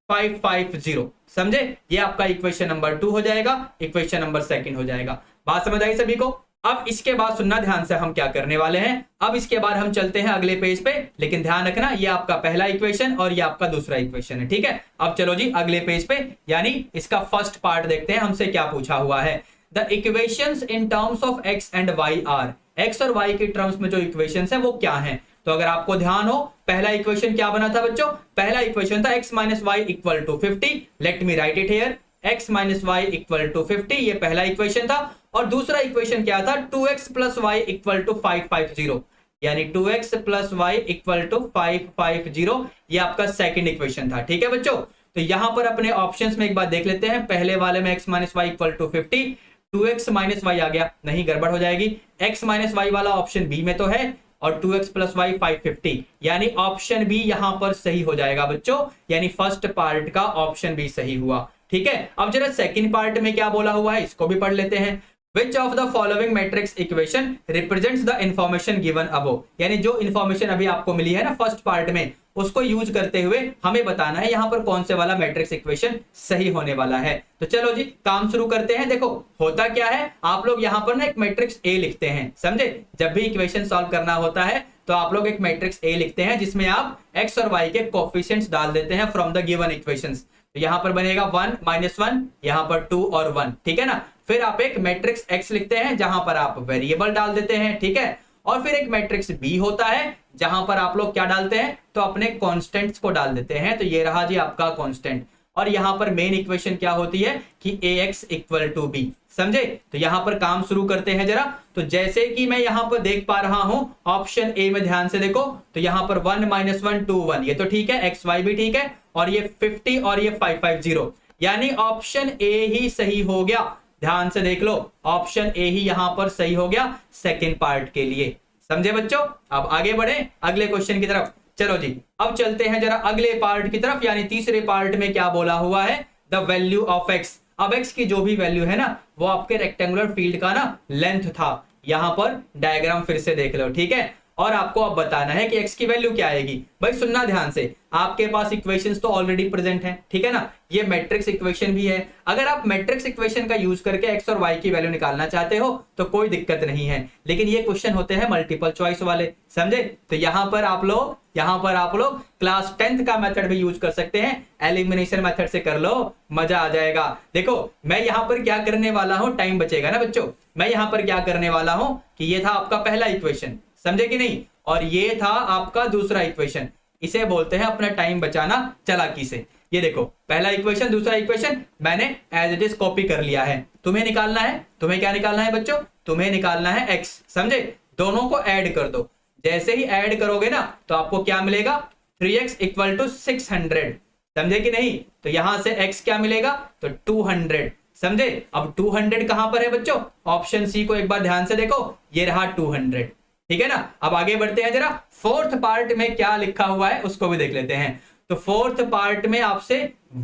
550, समझे। ये आपका इक्वेशन नंबर 2 हो जाएगा, इक्वेशन नंबर 2 हो जाएगा। बात समझ आई सभी को। अब इसके बाद सुनना ध्यान से, हम क्या करने वाले हैं, अब इसके बाद हम चलते हैं अगले पेज पे, लेकिन ध्यान रखना ये आपका पहला इक्वेशन और ये आपका दूसरा इक्वेशन है, ठीक है। अब चलो जी अगले पेज पे, यानी इसका फर्स्ट पार्ट देखते हैं हमसे क्या पूछा हुआ है। The equations in terms of x and y are, x और वाई के टर्म्स में जो इक्वेशंस है वो क्या है। तो अगर आपको ध्यान हो, पहला इक्वेशन क्या बना था बच्चों, पहला इक्वेशन था x minus Y equal to 50। Let me write it here, x minus Y equal to 50, ये पहला इक्वेशन था। और दूसरा इक्वेशन क्या था, 2x plus Y equal to 550, यानी 2x plus Y equal to 550, ये आपका सेकंड इक्वेशन था, ठीक है बच्चों। तो यहां पर अपने ऑप्शंस में एक बार देख लेते हैं, पहले वाले में x minus Y equal to 50, 2x minus Y आ गया, नहीं गड़बड़ हो जाएगी, x माइनस वाई वाला ऑप्शन बी में तो है, और 2x प्लस वाई 550, यानी ऑप्शन बी यहां पर सही हो जाएगा बच्चों, यानी फर्स्ट पार्ट का ऑप्शन बी सही हुआ, ठीक है। अब जरा सेकंड पार्ट में क्या बोला हुआ है इसको भी पढ़ लेते हैं। Which of the following matrix equation represents the information given above, यानी जो इंफॉर्मेशन अभी आपको मिली है ना फर्स्ट पार्ट में, उसको यूज करते हुए हमें बताना है यहाँ पर कौन से वाला मैट्रिक्स इक्वेशन सही होने वाला है। तो चलो जी काम शुरू करते हैं। देखो होता क्या है, आप लोग यहाँ पर ना एक मैट्रिक्स ए लिखते हैं, समझे। जब भी इक्वेशन सॉल्व करना होता है तो आप लोग एक मैट्रिक्स ए लिखते हैं जिसमें आप एक्स और वाई के कोफिशिएंट्स डाल देते हैं फ्रॉम द गिवन इक्वेशंस। तो यहाँ पर बनेगा 1 माइनस 1, यहाँ पर 2 और 1, ठीक है ना। फिर आप एक मैट्रिक्स एक्स लिखते हैं जहां पर आप वेरिएबल डाल देते हैं, ठीक है। और फिर एक मैट्रिक्स बी होता है जहां पर आप लोग क्या डालते हैं, तो अपने कांस्टेंट्स को डाल देते हैं। तो ये रहा जी आपका कांस्टेंट। और यहां पर मेन इक्वेशन क्या होती है कि ax इक्वल टू बी, समझे। तो यहां पर काम शुरू करते हैं जरा। तो जैसे कि मैं यहां पर देख पा रहा हूं ऑप्शन ए में, ध्यान से देखो, तो यहां पर 1 माइनस 1 2 1, ये तो ठीक है, एक्स वाई भी ठीक है, और ये 50 और ये 550, यानी ऑप्शन ए ही सही हो गया। ध्यान से देख लो, ऑप्शन ए ही यहां पर सही हो गया सेकंड पार्ट के लिए, समझे बच्चों। अब आगे बढ़े अगले क्वेश्चन की तरफ। चलो जी अब चलते हैं जरा अगले पार्ट की तरफ, यानी तीसरे पार्ट में क्या बोला हुआ है, द वैल्यू ऑफ एक्स। अब एक्स की जो भी वैल्यू है ना वो आपके रेक्टेंगुलर फील्ड का ना लेंथ था। यहां पर डायग्राम फिर से देख लो, ठीक है। और आपको अब बताना है कि x की वैल्यू क्या आएगी। भाई सुनना ध्यान से, आपके पास इक्वेशंस तो ऑलरेडी प्रेजेंट हैं, ठीक है ना। ये मैट्रिक्स इक्वेशन भी है। अगर आप मैट्रिक्स इक्वेशन का यूज करके x और y की वैल्यू निकालना चाहते हो तो कोई दिक्कत नहीं है, लेकिन ये क्वेश्चन होते हैं मल्टीपल चॉइस वाले, समझे। तो यहां पर आप लोग क्लास 10th का मेथड भी यूज कर सकते हैं, एलिमिनेशन मेथड से कर लो, मजा आ जाएगा। देखो मैं यहां पर क्या करने वाला हूं, टाइम बचेगा ना बच्चों। मैं यहां पर क्या करने वाला हूं कि ये था आपका पहला इक्वेशन, समझे कि नहीं, और ये था आपका दूसरा इक्वेशन। इसे बोलते हैं अपना टाइम बचाना चालाकी से। ये देखो पहला इक्वेशन दूसरा इक्वेशन मैंने एज इट इज कॉपी कर लिया है। तुम्हें निकालना है, तुम्हें क्या निकालना है बच्चों, तुम्हें निकालना है x, समझे। दोनों को ऐड कर दो, जैसे ही ऐड करोगे ना तो आपको क्या मिलेगा, 3x इक्वल टू 600, समझे कि नहीं। तो यहां से x क्या मिलेगा, तो 200, समझे। अब 200 कहां पर है बच्चों, ऑप्शन सी को एक बार ध्यान से देखो, ये रहा 200, ठीक है ना। अब आगे बढ़ते हैं जरा, फोर्थ पार्ट में क्या लिखा हुआ है उसको भी देख लेते हैं। तो फोर्थ पार्ट में आपसे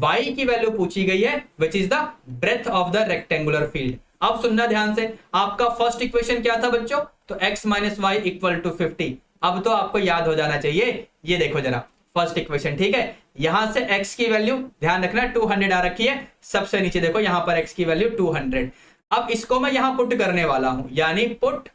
y की वैल्यू पूछी गई है, which is the breadth of the rectangular field. अब सुनना ध्यान से, आपका फर्स्ट इक्वेशन क्या था बच्चों, तो x minus Y equal to 50। अब तो आपको याद हो जाना चाहिए, ये देखो जरा फर्स्ट इक्वेशन, ठीक है। यहां से x की वैल्यू ध्यान रखना 200 आ रखी है, सबसे नीचे देखो यहां पर x की वैल्यू 200। अब इसको मैं यहां पुट करने वाला हूं, यानी put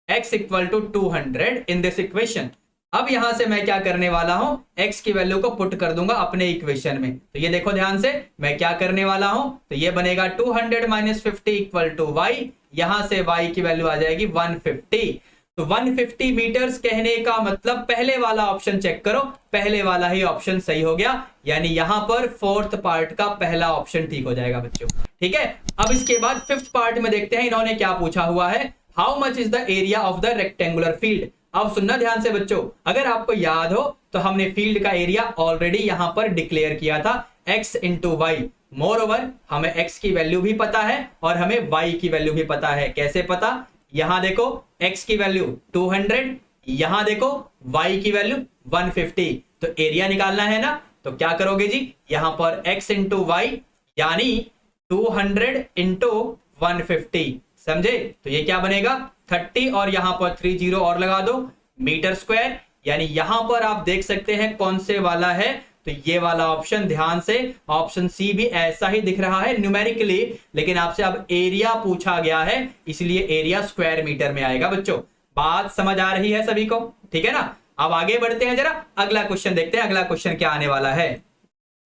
x equal to 200 in this equation. अब यहां से मैं क्या करने वाला हूं, x की वैल्यू को पुट कर दूंगा अपने इक्वेशन में। तो ये देखो ध्यान से, मैं क्या करने वाला हूं, तो ये बनेगा 200 माइनस 50 इक्वल टू y। यहां से y की वैल्यू आ जाएगी 150। तो 150 मीटर्स कहने का मतलब पहले वाला ऑप्शन चेक करो, पहले वाला ही ऑप्शन सही हो गया, यानी यहां पर फोर्थ पार्ट का पहला ऑप्शन ठीक हो जाएगा बच्चों, ठीक है। अब इसके बाद फिफ्थ पार्ट में देखते हैं इन्होंने क्या पूछा हुआ है, how much is the area of the rectangular field. अब सुनना ध्यान से बच्चों, अगर आपको याद हो तो हमने फील्ड का एरिया ऑलरेडी यहां पर डिक्लेयर किया था, x into y. Moreover हमें x की वैल्यू भी पता है और हमें y की वैल्यू भी पता है। कैसे पता, यहां देखो x की वैल्यू 200, यहां देखो y की वैल्यू 150। तो एरिया निकालना है ना, तो क्या करोगे जी, यहां पर x इंटू वाई यानी 200 इंटू 150, समझे। तो ये क्या बनेगा 30 और यहां पर 30 और लगा दो मीटर स्क्वायर, यानी यहां पर आप देख सकते हैं कौन से वाला है, तो ये वाला ऑप्शन ध्यान से, ऑप्शन सी भी ऐसा ही दिख रहा है न्यूमेरिकली, लेकिन आपसे अब एरिया पूछा गया है, इसलिए एरिया स्क्वायर मीटर में आएगा बच्चों। बात समझ आ रही है सभी को? ठीक है ना। अब आगे बढ़ते हैं, जरा अगला क्वेश्चन देखते हैं, अगला क्वेश्चन क्या आने वाला है।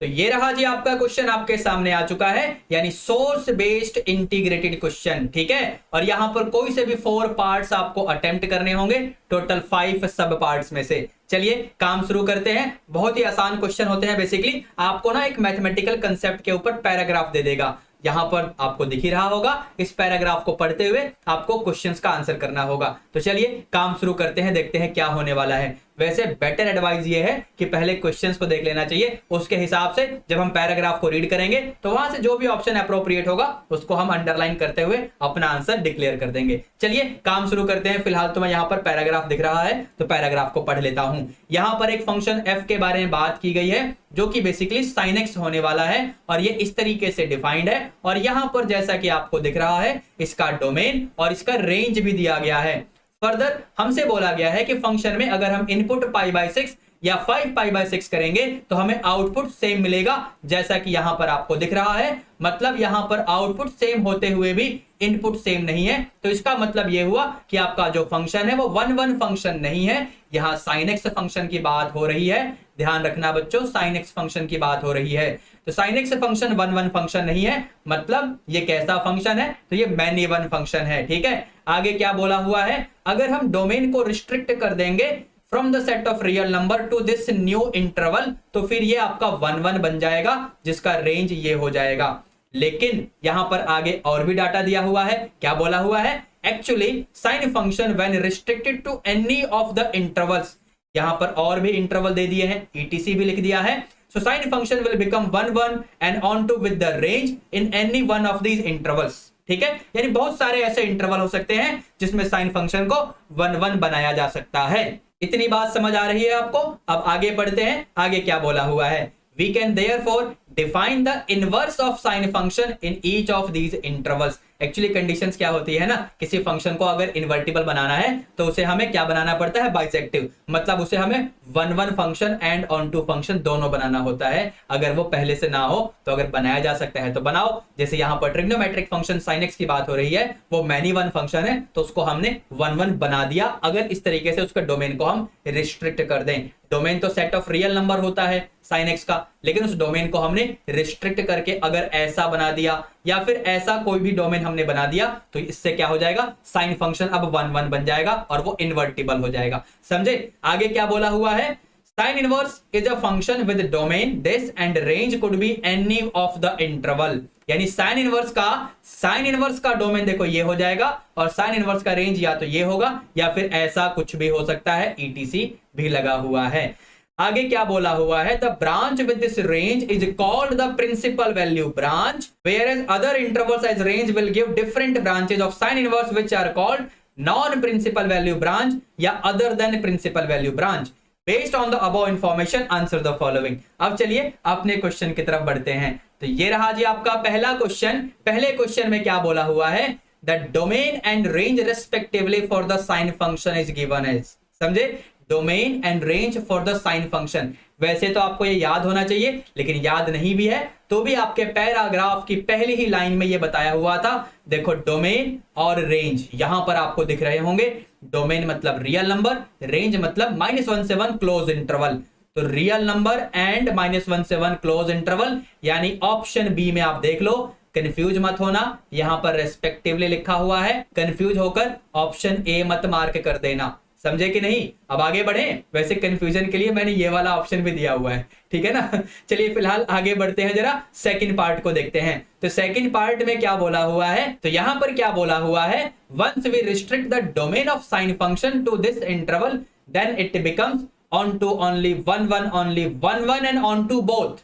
तो ये रहा जी आपका क्वेश्चन आपके सामने आ चुका है, यानी सोर्स बेस्ड इंटीग्रेटेड क्वेश्चन। ठीक है, और यहां पर कोई से भी 4 पार्ट्स आपको अटेम्प्ट करने होंगे, टोटल 5 सब पार्ट्स में से। चलिए काम शुरू करते हैं। बहुत ही आसान क्वेश्चन होते हैं। बेसिकली आपको ना एक मैथमेटिकल कंसेप्ट के ऊपर पैराग्राफ दे देगा, यहां पर आपको दिख ही रहा होगा। इस पैराग्राफ को पढ़ते हुए आपको क्वेश्चंस का आंसर करना होगा। तो चलिए काम शुरू करते हैं, देखते हैं क्या होने वाला है। वैसे बेटर एडवाइस ये है कि पहले क्वेश्चंस को देख लेना चाहिए, उसके हिसाब से जब हम पैराग्राफ को रीड करेंगे तो वहां से जो भी ऑप्शन अप्रोप्रिएट होगा उसको हम अंडरलाइन करते हुए अपना आंसर डिक्लेयर कर देंगे। चलिए काम शुरू करते हैं। फिलहाल तो मैं यहाँ पर पैराग्राफ दिख रहा है तो पैराग्राफ को पढ़ लेता हूं। यहाँ पर एक फंक्शन f के बारे में बात की गई है जो कि बेसिकली sin x होने वाला है, और ये इस तरीके से डिफाइंड है। और यहां पर जैसा कि आपको दिख रहा है इसका डोमेन और इसका रेंज भी दिया गया है। फर्दर हमसे बोला गया है कि फंक्शन में अगर हम इनपुट π/6 या 5π/6 करेंगे तो हमें आउटपुट सेम मिलेगा, जैसा कि यहां पर आपको दिख रहा है। मतलब यहां पर आउटपुट सेम होते हुए भी इनपुट सेम नहीं है, तो इसका मतलब यह हुआ कि आपका जो फंक्शन है वो 1-1 फंक्शन नहीं है। यहां sin x फंक्शन की बात हो रही है, ध्यान रखना बच्चों, sin x फंक्शन की बात हो रही है। तो sin x फंक्शन 1-1 फंक्शन नहीं है, मतलब ये कैसा फंक्शन है? तो ये मैनी वन फंक्शन है। ठीक है, आगे क्या बोला हुआ है? अगर हम डोमेन को रिस्ट्रिक्ट कर देंगे from the set of real number two this new interval, तो फिर ये आपका 1-1 बन जाएगा, जिसका रेंज ये हो जाएगा। लेकिन यहां पर आगे और भी डाटा दिया हुआ है। क्या बोला हुआ है? Actually sine function when restricted to any of the intervals, यहां पर और भी इंटरवल दे दिए हैं, ETC भी लिख दिया है। So sine function will become 1-1 and onto with the range in any one of these intervals. ठीक है, यानी बहुत सारे ऐसे इंटरवल हो सकते हैं जिसमें साइन फंक्शन को 1-1 बनाया जा सकता है। इतनी बात समझ आ रही है आपको? अब आगे बढ़ते हैं, आगे क्या बोला हुआ है? We can therefore define the inverse of sin function in each of these intervals. Actually conditions क्या होती है ना, किसी फंक्शन को अगर इन्वर्टिबल बनाना है तो उसे हमें क्या बनाना पड़ता है? बाइसेक्टिव, मतलब उसे हमें 1-1 function and onto function दोनों बनाना होता है। अगर वो पहले से ना हो तो अगर बनाया जा सकता है तो बनाओ। जैसे यहाँ पर ट्रिग्नोमेट्रिक फंक्शन sin x की बात हो रही है, वो मैनी वन फंक्शन है तो उसको हमने 1-1 बना दिया, अगर इस तरीके से उसके डोमेन को हम रिस्ट्रिक्ट कर दें। डोमेन तो सेट ऑफ रियल नंबर होता है sin x का, लेकिन उस डोमेन को हमने रिस्ट्रिक्ट करके अगर ऐसा बना दिया या फिर ऐसा कोई भी डोमेन हमने बना दिया तो इससे क्या हो जाएगा? साइन फंक्शन अब 1-1 बन जाएगा और वो इन्वर्टिबल हो जाएगा। समझे? आगे क्या बोला हुआ है? Sine inverse is a function with domain this and range could be any of the interval. यानी साइन इनवर्स का डोमेन देखो ये हो जाएगा, और साइन इनवर्स का रेंज या तो ये होगा या फिर ऐसा कुछ भी हो सकता है, ETC भी लगा हुआ है। आगे क्या बोला हुआ है? The branch with this range is called the principal value branch, whereas other intervals as range will give different branches of sin inverse which are called non principal value branch या other than principal value branch. Based on the above information answer the following. अब चलिए अपने क्वेश्चन की तरफ बढ़ते हैं। तो ये रहा जी आपका पहला क्वेश्चन। पहले क्वेश्चन में क्या बोला हुआ है? The domain and range respectively for the sin function is given as. समझे? Domain and range for the sine function. वैसे तो आपको ये याद होना चाहिए, लेकिन याद नहीं भी है तो भी आपके पैराग्राफ की पहली ही लाइन में ये बताया हुआ था। देखो डोमेन और रेंज यहां पर आपको दिख रहे होंगे। डोमेन मतलब रियल नंबर, रेंज मतलब -1 से 1 क्लोज इंटरवल। तो रियल नंबर एंड -1 से 1 क्लोज इंटरवल, यानी ऑप्शन बी में आप देख लो। कंफ्यूज मत होना, यहां पर रेस्पेक्टिवली लिखा हुआ है, कंफ्यूज होकर ऑप्शन ए मत मार्क कर देना। समझे कि नहीं? अब आगे बढ़े। वैसे कंफ्यूजन के लिए मैंने ये वाला ऑप्शन भी दिया हुआ है, ठीक है ना। चलिए फिलहाल आगे बढ़ते हैं, जरा सेकंड पार्ट को देखते हैं। तो सेकंड पार्ट में क्या बोला हुआ है? तो यहां पर क्या बोला हुआ है? Once we restrict the domain of sine function to this interval then it becomes onto only 1-1 only 1-1 and onto both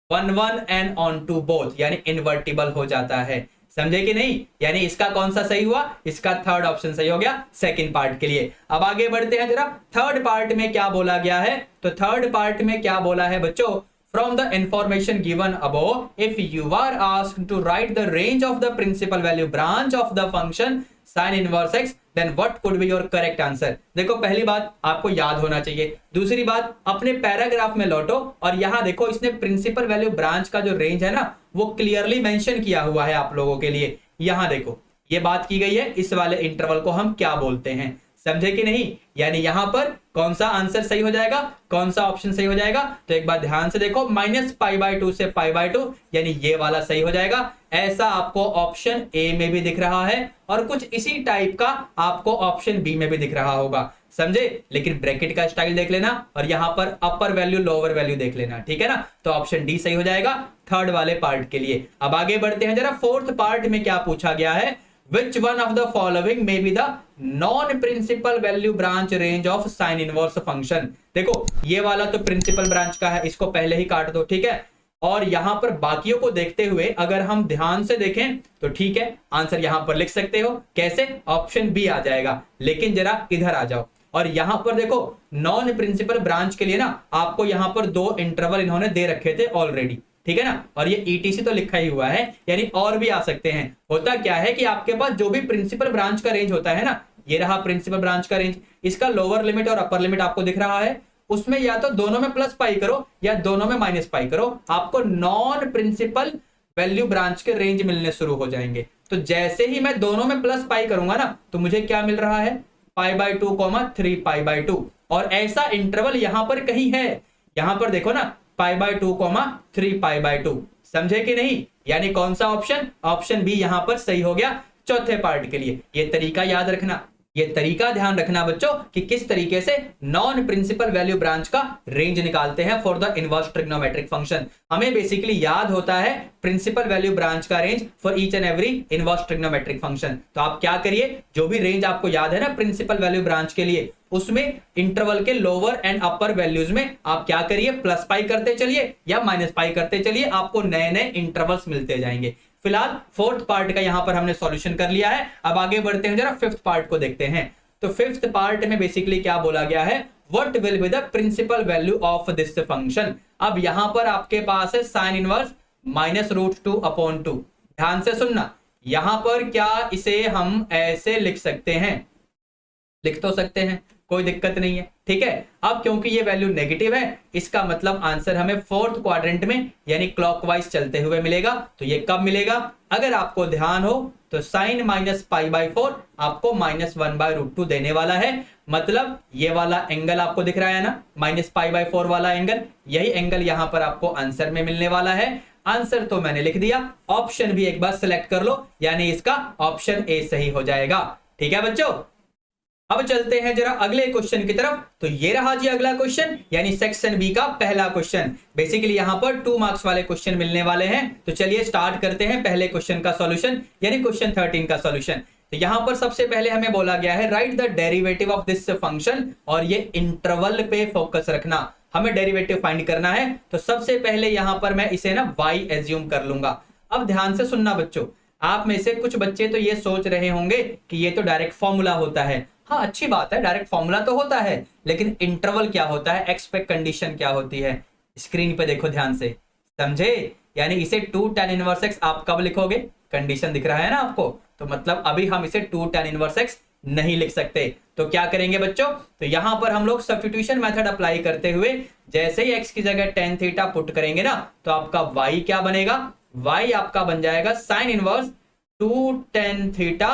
1-1 and onto both, यानी इन्वर्टिबल हो जाता है। समझे कि नहीं? यानी इसका कौन सा सही हुआ? इसका थर्ड ऑप्शन सही हो गया सेकंड पार्ट के लिए। अब आगे बढ़ते हैं, जरा थर्ड पार्ट में क्या बोला गया है? तो थर्ड पार्ट में क्या बोला है बच्चों? From the information given above, if you are asked to write the range of the principal value branch of the function sin inverse x, then what could be your correct answer? देखो पहली बात आपको याद होना चाहिए, दूसरी बात अपने पैराग्राफ में लौटो और यहां देखो इसने प्रिंसिपल वैल्यू ब्रांच का जो रेंज है ना वो क्लियरली मेंशन किया हुआ है आप लोगों के लिए। यहां देखो ये बात की गई है इस वाले इंटरवल को हम क्या बोलते हैं, समझे कि नहीं? यानी यहां पर कौन सा आंसर सही हो जाएगा, कौन सा ऑप्शन सही हो जाएगा, तो एक बार ध्यान से देखो -π/2 से π/2 यानी ये वाला सही हो जाएगा। ऐसा आपको ऑप्शन ए में भी दिख रहा है और कुछ इसी टाइप का आपको ऑप्शन बी में भी दिख रहा होगा, समझे? लेकिन ब्रैकेट का स्टाइल देख लेना और यहां पर अपर वैल्यू लोअर वैल्यू देख लेना, ठीक है ना? तो ऑप्शन डी सही हो जाएगा थर्ड वाले पार्ट के लिए। अब आगे बढ़ते हैं जरा, फोर्थ पार्ट में क्या पूछा गया है, Which one of the following may be the non-principal value branch range of sin inverse function? देखो ये वाला तो प्रिंसिपल ब्रांच का है, इसको पहले ही काट दो, ठीक है? और यहां पर बाकियों को देखते हुए अगर हम ध्यान से देखें तो ठीक है, आंसर यहां पर लिख सकते हो, कैसे? ऑप्शन बी आ जाएगा। लेकिन जरा इधर आ जाओ और यहां पर देखो नॉन प्रिंसिपल ब्रांच के लिए ना आपको यहां पर दो इंटरवल इन्होंने दे रखे थे ऑलरेडी, ठीक है ना? और ये ETC तो लिखा ही हुआ है, यानी और भी आ सकते हैं। होता क्या है कि आपके पास जो भी प्रिंसिपल ब्रांच का रेंज होता है ना, ये रहा प्रिंसिपल ब्रांच का रेंज, इसका लोअर लिमिट और अपर लिमिट आपको दिख रहा है, उसमें या तो दोनों में +π करो या दोनों में -π करो, आपको नॉन प्रिंसिपल वैल्यू ब्रांच के रेंज मिलने शुरू हो जाएंगे। तो जैसे ही मैं दोनों में +π करूंगा ना तो मुझे क्या मिल रहा है, π/2, 3π/2। और ऐसा इंटरवल यहां पर कहीं है, यहां पर देखो ना π/2, 3π/2, समझे कि नहीं? यानी कौन सा ऑप्शन, ऑप्शन बी यहां पर सही हो गया चौथे पार्ट के लिए। ये तरीका याद रखना, ये तरीका ध्यान रखना बच्चों कि किस तरीके से नॉन प्रिंसिपल वैल्यू ब्रांच का रेंज निकालते हैं for the inverse trigonometric function. हमें बेसिकली याद होता है प्रिंसिपल वैल्यू ब्रांच का range for each and every inverse trigonometric function. तो आप क्या करिए, जो भी रेंज आपको याद है ना प्रिंसिपल वैल्यू ब्रांच के लिए, उसमें इंटरवल के लोअर एंड अपर वैल्यूज में आप क्या करिए, +π करते चलिए या -π करते चलिए, आपको नए नए इंटरवल्स मिलते जाएंगे। फिलहाल फोर्थ पार्ट का यहां पर हमने सॉल्यूशन कर लिया है। अब आगे बढ़ते हैं, जरा फिफ्थ पार्ट को देखते हैं। तो फिफ्थ पार्ट में बेसिकली क्या बोला गया है, what will be the principal value of this function. अब यहां पर आपके पास है साइन इनवर्स -√2/2। ध्यान से सुनना, यहां पर क्या इसे हम ऐसे लिख सकते हैं, लिख तो सकते हैं, कोई दिक्कत नहीं है, ठीक है? अब क्योंकि ये वैल्यू नेगेटिव है, इसका मतलब आंसर हमें फोर्थ क्वाड्रेंट में यानी क्लॉकवाइज चलते हुए मिलेगा। तो ये कब मिलेगा, अगर आपको ध्यान हो तो sin -π/4 आपको -1/√2 देने वाला है। मतलब ये वाला एंगल आपको दिख रहा है ना, -π/4 वाला एंगल, यही एंगल यहां पर आपको आंसर में मिलने वाला है। आंसर तो मैंने लिख दिया, ऑप्शन भी एक बार सिलेक्ट कर लो, यानी इसका ऑप्शन ए सही हो जाएगा। ठीक है बच्चों, अब चलते हैं जरा अगले क्वेश्चन की तरफ। तो ये रहा जी अगला क्वेश्चन, यानी सेक्शन बी का पहला क्वेश्चन। बेसिकली यहां पर 2 मार्क्स वाले क्वेश्चन मिलने वाले हैं। तो चलिए स्टार्ट करते हैं पहले क्वेश्चन का सॉल्यूशन, यानी क्वेश्चन 13 का सॉल्यूशन। तो यहां पर सबसे पहले हमें बोला गया है right the derivative of this function, और ये इंटरवल पे फोकस रखना, हमें डेरिवेटिव फाइंड करना है। तो सबसे पहले यहां पर मैं इसे ना y एज्यूम कर लूंगा। अब ध्यान से सुनना बच्चों, आप में से कुछ बच्चे तो ये सोच रहे होंगे कि ये तो डायरेक्ट फॉर्मूला होता है। हाँ अच्छी बात है, डायरेक्ट फॉर्मूला तो होता है, लेकिन इंटरवल क्या होता है, एक्सपेक्ट कंडीशन क्या होती है, स्क्रीन पे देखो ध्यान से, समझे? यानी इसे 2 tan इनवर्स x आप कब लिखोगे, कंडीशन दिख रहा है ना आपको, तो मतलब अभी हम इसे 2 tan इनवर्स x नहीं लिख सकते। तो क्या करेंगे बच्चों, तो यहां पर हम लोग सब्स्टिट्यूशन मेथड अप्लाई करते हुए जैसे ही x की जगह tan थीटा पुट करेंगे ना, तो आपका y क्या बनेगा, y आपका बन जाएगा sine inverse 2 tan theta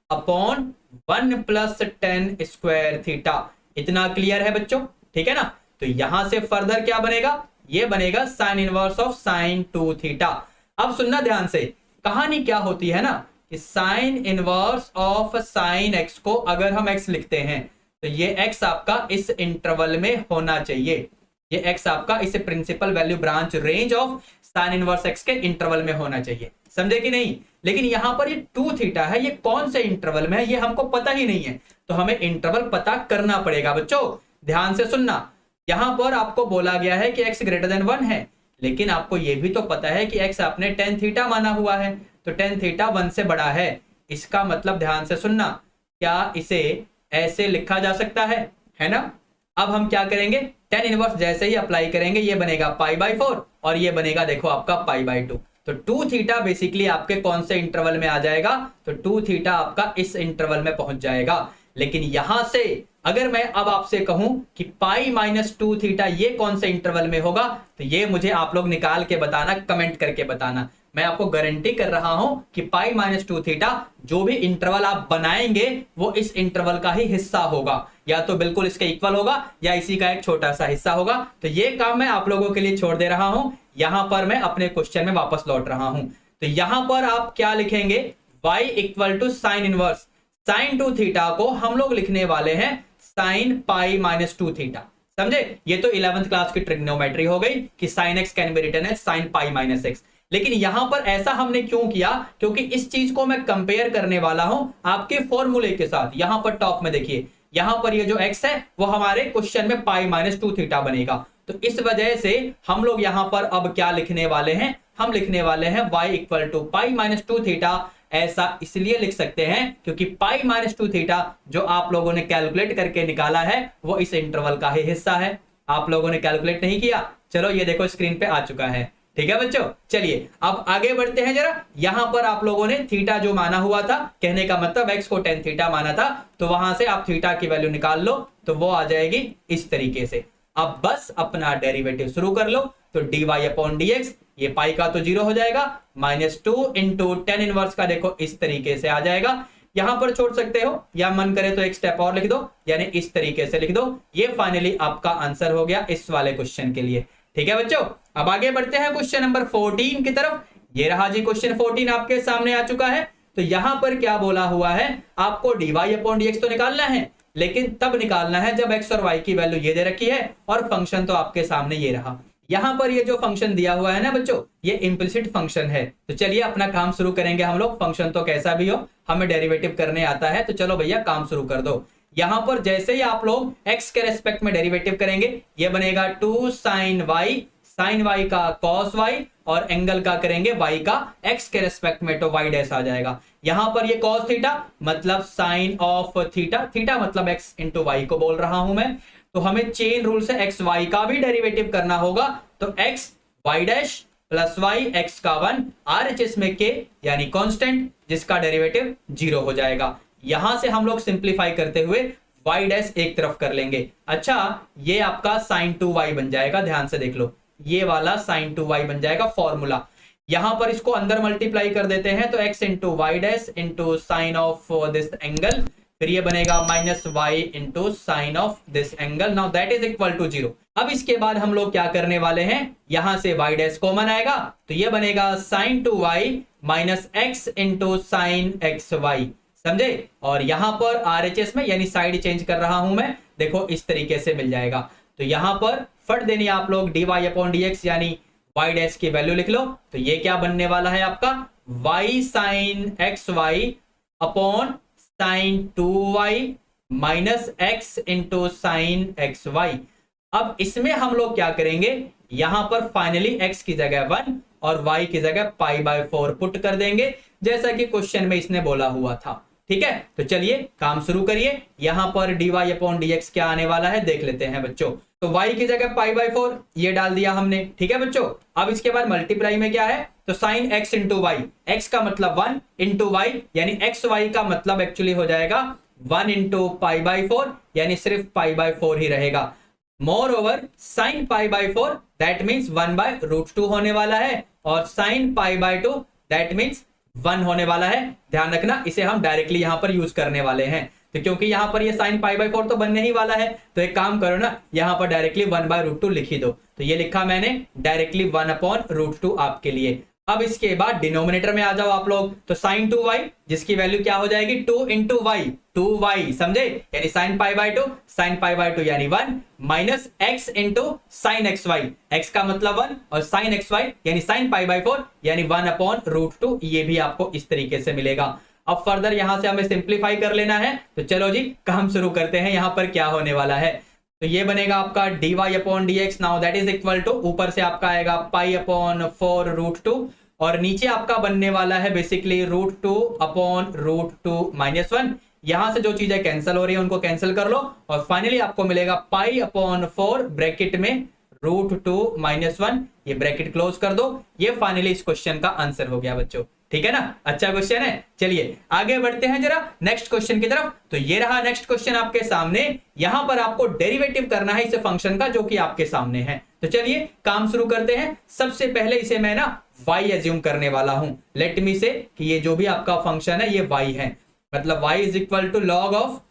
upon 1 + tan square theta. इतना क्लियर है बच्चों, ठीक है ना? तो यहां से फर्दर क्या बनेगा, ये बनेगा sine inverse of sin 2 theta. अब सुनना ध्यान से, कहानी क्या होती है ना कि sine inverse of sin x को अगर हम x लिखते हैं तो ये x आपका इस इंटरवल में होना चाहिए, ये x आपका इस principal value branch range of sine inverse x के इंटरवल में होना चाहिए, समझे कि नहीं? लेकिन यहां पर ये 2 थीटा है, ये कौन से इंटरवल में है ये हमको पता ही नहीं है, तो हमें इंटरवल पता करना पड़ेगा। बच्चों ध्यान से सुनना, यहां पर आपको बोला गया है कि x > 1 है, लेकिन आपको यह भी तो पता है कि x आपने tan थीटा माना हुआ है, तो tan थीटा 1 से बड़ा है। इसका मतलब ध्यान से सुनना, क्या इसे ऐसे लिखा जा सकता है ना? अब हम क्या करेंगे, टेन इनवर्स जैसे ही अप्लाई करेंगे ये बनेगा π/4 और ये बनेगा देखो आपका π/2। तो 2 थीटा बेसिकली आपके कौन से इंटरवल में आ जाएगा, तो 2 थीटा आपका इस इंटरवल में पहुंच जाएगा। लेकिन यहां से अगर मैं अब आपसे कहूं कि π-2 थीटा ये कौन से इंटरवल में होगा, तो ये मुझे आप लोग निकाल के बताना, कमेंट करके बताना। मैं आपको गारंटी कर रहा हूं कि π-2 थीटा जो भी इंटरवल आप बनाएंगे वो इस इंटरवल का ही हिस्सा होगा, या तो बिल्कुल इसके इक्वल होगा या इसी का एक छोटा सा हिस्सा होगा। तो ये काम मैं आप लोगों के लिए छोड़ दे रहा हूं। यहां पर मैं अपने क्वेश्चन में वापस लौट रहा हूं। तो यहां पर आप क्या लिखेंगे, y equal to sine inverse sine 2 theta को हम लोग लिखने वाले हैं साइन π-2 थीटा। समझे, ये तो 11th क्लास की ट्रिग्नोमेट्री हो गई कि sine x can be written as sine π-x। लेकिन यहां पर ऐसा हमने क्यों किया, क्योंकि इस चीज को मैं कंपेयर करने वाला हूं आपके फॉर्मूले के साथ। यहां पर टॉप में देखिए, यहां पर ये जो x है वो हमारे क्वेश्चन में π-2 थीटा बनेगा। तो इस वजह से हम लोग यहां पर अब क्या लिखने वाले हैं, हम लिखने वाले हैं y इक्वल टू π-2 थीटा। ऐसा इसलिए लिख सकते हैं क्योंकि π-2 थीटा जो आप लोगों ने कैलकुलेट करके निकाला है वो इस इंटरवल का ही हिस्सा है। आप लोगों ने कैलकुलेट नहीं किया, चलो ये देखो स्क्रीन पे आ चुका है। ठीक है बच्चों, चलिए अब आगे बढ़ते हैं जरा। यहां पर आप लोगों ने थीटा जो माना हुआ था, कहने का मतलब x को tan थीटा माना था, तो वहां से आप थीटा की वैल्यू निकाल लो तो वो आ जाएगी इस तरीके से। अब बस अपना डेरिवेटिव शुरू कर लो। तो dy/dx ये पाई का तो 0 हो जाएगा, -2 इंटू टेन इनवर्स का देखो इस तरीके से आ जाएगा। यहां पर छोड़ सकते हो या मन करे तो एक स्टेप और लिख दो, यानी इस तरीके से लिख दो। ये फाइनली आपका आंसर हो गया इस वाले क्वेश्चन के लिए। ठीक है बच्चों, अब आगे बढ़ते हैं क्वेश्चन नंबर 14 की तरफ। ये रहा जी क्वेश्चन 14 आपके सामने आ चुका है। तो यहां पर क्या बोला हुआ है, आपको dy/dx तो निकालना है, लेकिन तब निकालना है जब x और y की वैल्यू ये दे रखी है और फंक्शन तो आपके सामने ये रहा। यहां पर ये जो फंक्शन दिया हुआ है ना बच्चों, ये इम्प्लिसिट फंक्शन है। तो चलिए अपना काम शुरू करेंगे हम लोग। फंक्शन तो कैसा भी हो हमें डेरिवेटिव करने आता है, तो चलो भैया काम शुरू कर दो। यहां पर जैसे ही आप लोग x के रेस्पेक्ट में डेरिवेटिव करेंगे ये बनेगा 2 sin y, sin y का cos y और एंगल का करेंगे y का x के रेस्पेक्ट में, तो y डैश आ जाएगा। यहां पर ये cos थीटा मतलब साइन ऑफ थीटा, थीटा मतलब x इंटू y को बोल रहा हूं मैं। तो हमें चेन रूल से x y का भी डेरिवेटिव करना होगा। तो x y dash plus y x का 1 RHS में k यानी कांस्टेंट जिसका डेरिवेटिव 0 हो जाएगा। यहां से हम लोग सिंप्लीफाई करते हुए y डैश एक तरफ कर लेंगे। अच्छा, ये आपका sin 2y बन जाएगा, ध्यान से देख लो, ये वाला sin 2y बन जाएगा फॉर्मूला। यहां पर इसको अंदर मल्टीप्लाई कर देते हैं, तो x into y dash into sine of this angle, फिर ये बनेगा minus y into sine of this angle. Now that is equal to 0। अब इसके बाद हम लोग क्या करने वाले हैं, यहां से y डैश कॉमन आएगा, तो ये बनेगा sin 2y minus x into sine x y. समझे, और यहां पर RHS में यानी साइड चेंज कर रहा हूं मैं, देखो इस तरीके से मिल जाएगा। तो यहां पर फट देनी आप लोग dy/dx यानी y डैश की वैल्यू लिख लो। तो ये क्या बनने वाला है आपका y sine x y upon sine 2y minus x into sine x y. अब इसमें हम लोग क्या करेंगे, यहां पर फाइनली x की जगह 1 और y की जगह π/4 पुट कर देंगे, जैसा कि क्वेश्चन में इसने बोला हुआ था। ठीक है, तो चलिए काम शुरू करिए। यहां पर dy/dx क्या आने वाला है देख लेते हैं बच्चों। तो y की जगह π/4 ये डाल दिया हमने। ठीक है बच्चों, अब इसके बाद मल्टीप्लाई में क्या है, तो sine x into y, x का मतलब 1 इंटू वाई यानी एक्स वाई का मतलब एक्चुअली हो जाएगा 1 इंटू π/4 यानी सिर्फ π/4 ही रहेगा। Moreover sine π/4 that means 1/√2 होने वाला है, और साइन π/2 दैट मीन्स 1 होने वाला है। ध्यान रखना, इसे हम डायरेक्टली यहां पर यूज करने वाले हैं। तो क्योंकि यहां पर ये साइन π/4 तो बनने ही वाला है, तो एक काम करो ना, यहां पर डायरेक्टली 1/√2 लिख ही दो। तो ये लिखा मैंने डायरेक्टली 1/√2 आपके लिए। अब इसके बाद डिनोमिनेटर में आ जाओ आप लोग, तो साइन 2y जिसकी वैल्यू क्या हो जाएगी 2 इंटू वाई, 2y समझे, यानी साइन π/2, साइन π/2 यानी 1 minus x into sine x y, x का मतलब 1 और साइन एक्स वाई यानी साइन π/4 यानी 1/√2। ये भी आपको इस तरीके से मिलेगा। अब फर्दर यहां से हमें सिंप्लीफाई कर लेना है, तो चलो जी काम शुरू करते हैं। यहां पर क्या होने वाला है, तो ये बनेगा आपका dy/dx। Now that is equal to, ऊपर से आपका आएगा π/4√2 और नीचे आपका बनने वाला है बेसिकली √2/√2 -1, यहां से जो चीजें कैंसिल हो रही है उनको कैंसिल कर लो और फाइनली आपको मिलेगा पाई अपॉन 4 ब्रैकेट में √2 - 1, ये ब्रैकेट क्लोज कर दो। ये फाइनली इस क्वेश्चन का आंसर हो गया बच्चों, ठीक है ना। अच्छा क्वेश्चन है, चलिए आगे बढ़ते हैं जरा नेक्स्ट क्वेश्चन की तरफ। तो ये रहा नेक्स्ट क्वेश्चन आपके सामने, यहां पर आपको डेरिवेटिव करना है इस फंक्शन का जो कि आपके सामने है। तो चलिए काम शुरू करते हैं। सबसे पहले इसे मैं ना y एज्यूम करने वाला हूं। लेट मी से कि ये जो भी आपका फंक्शन है ये y है, मतलब y is equal to log of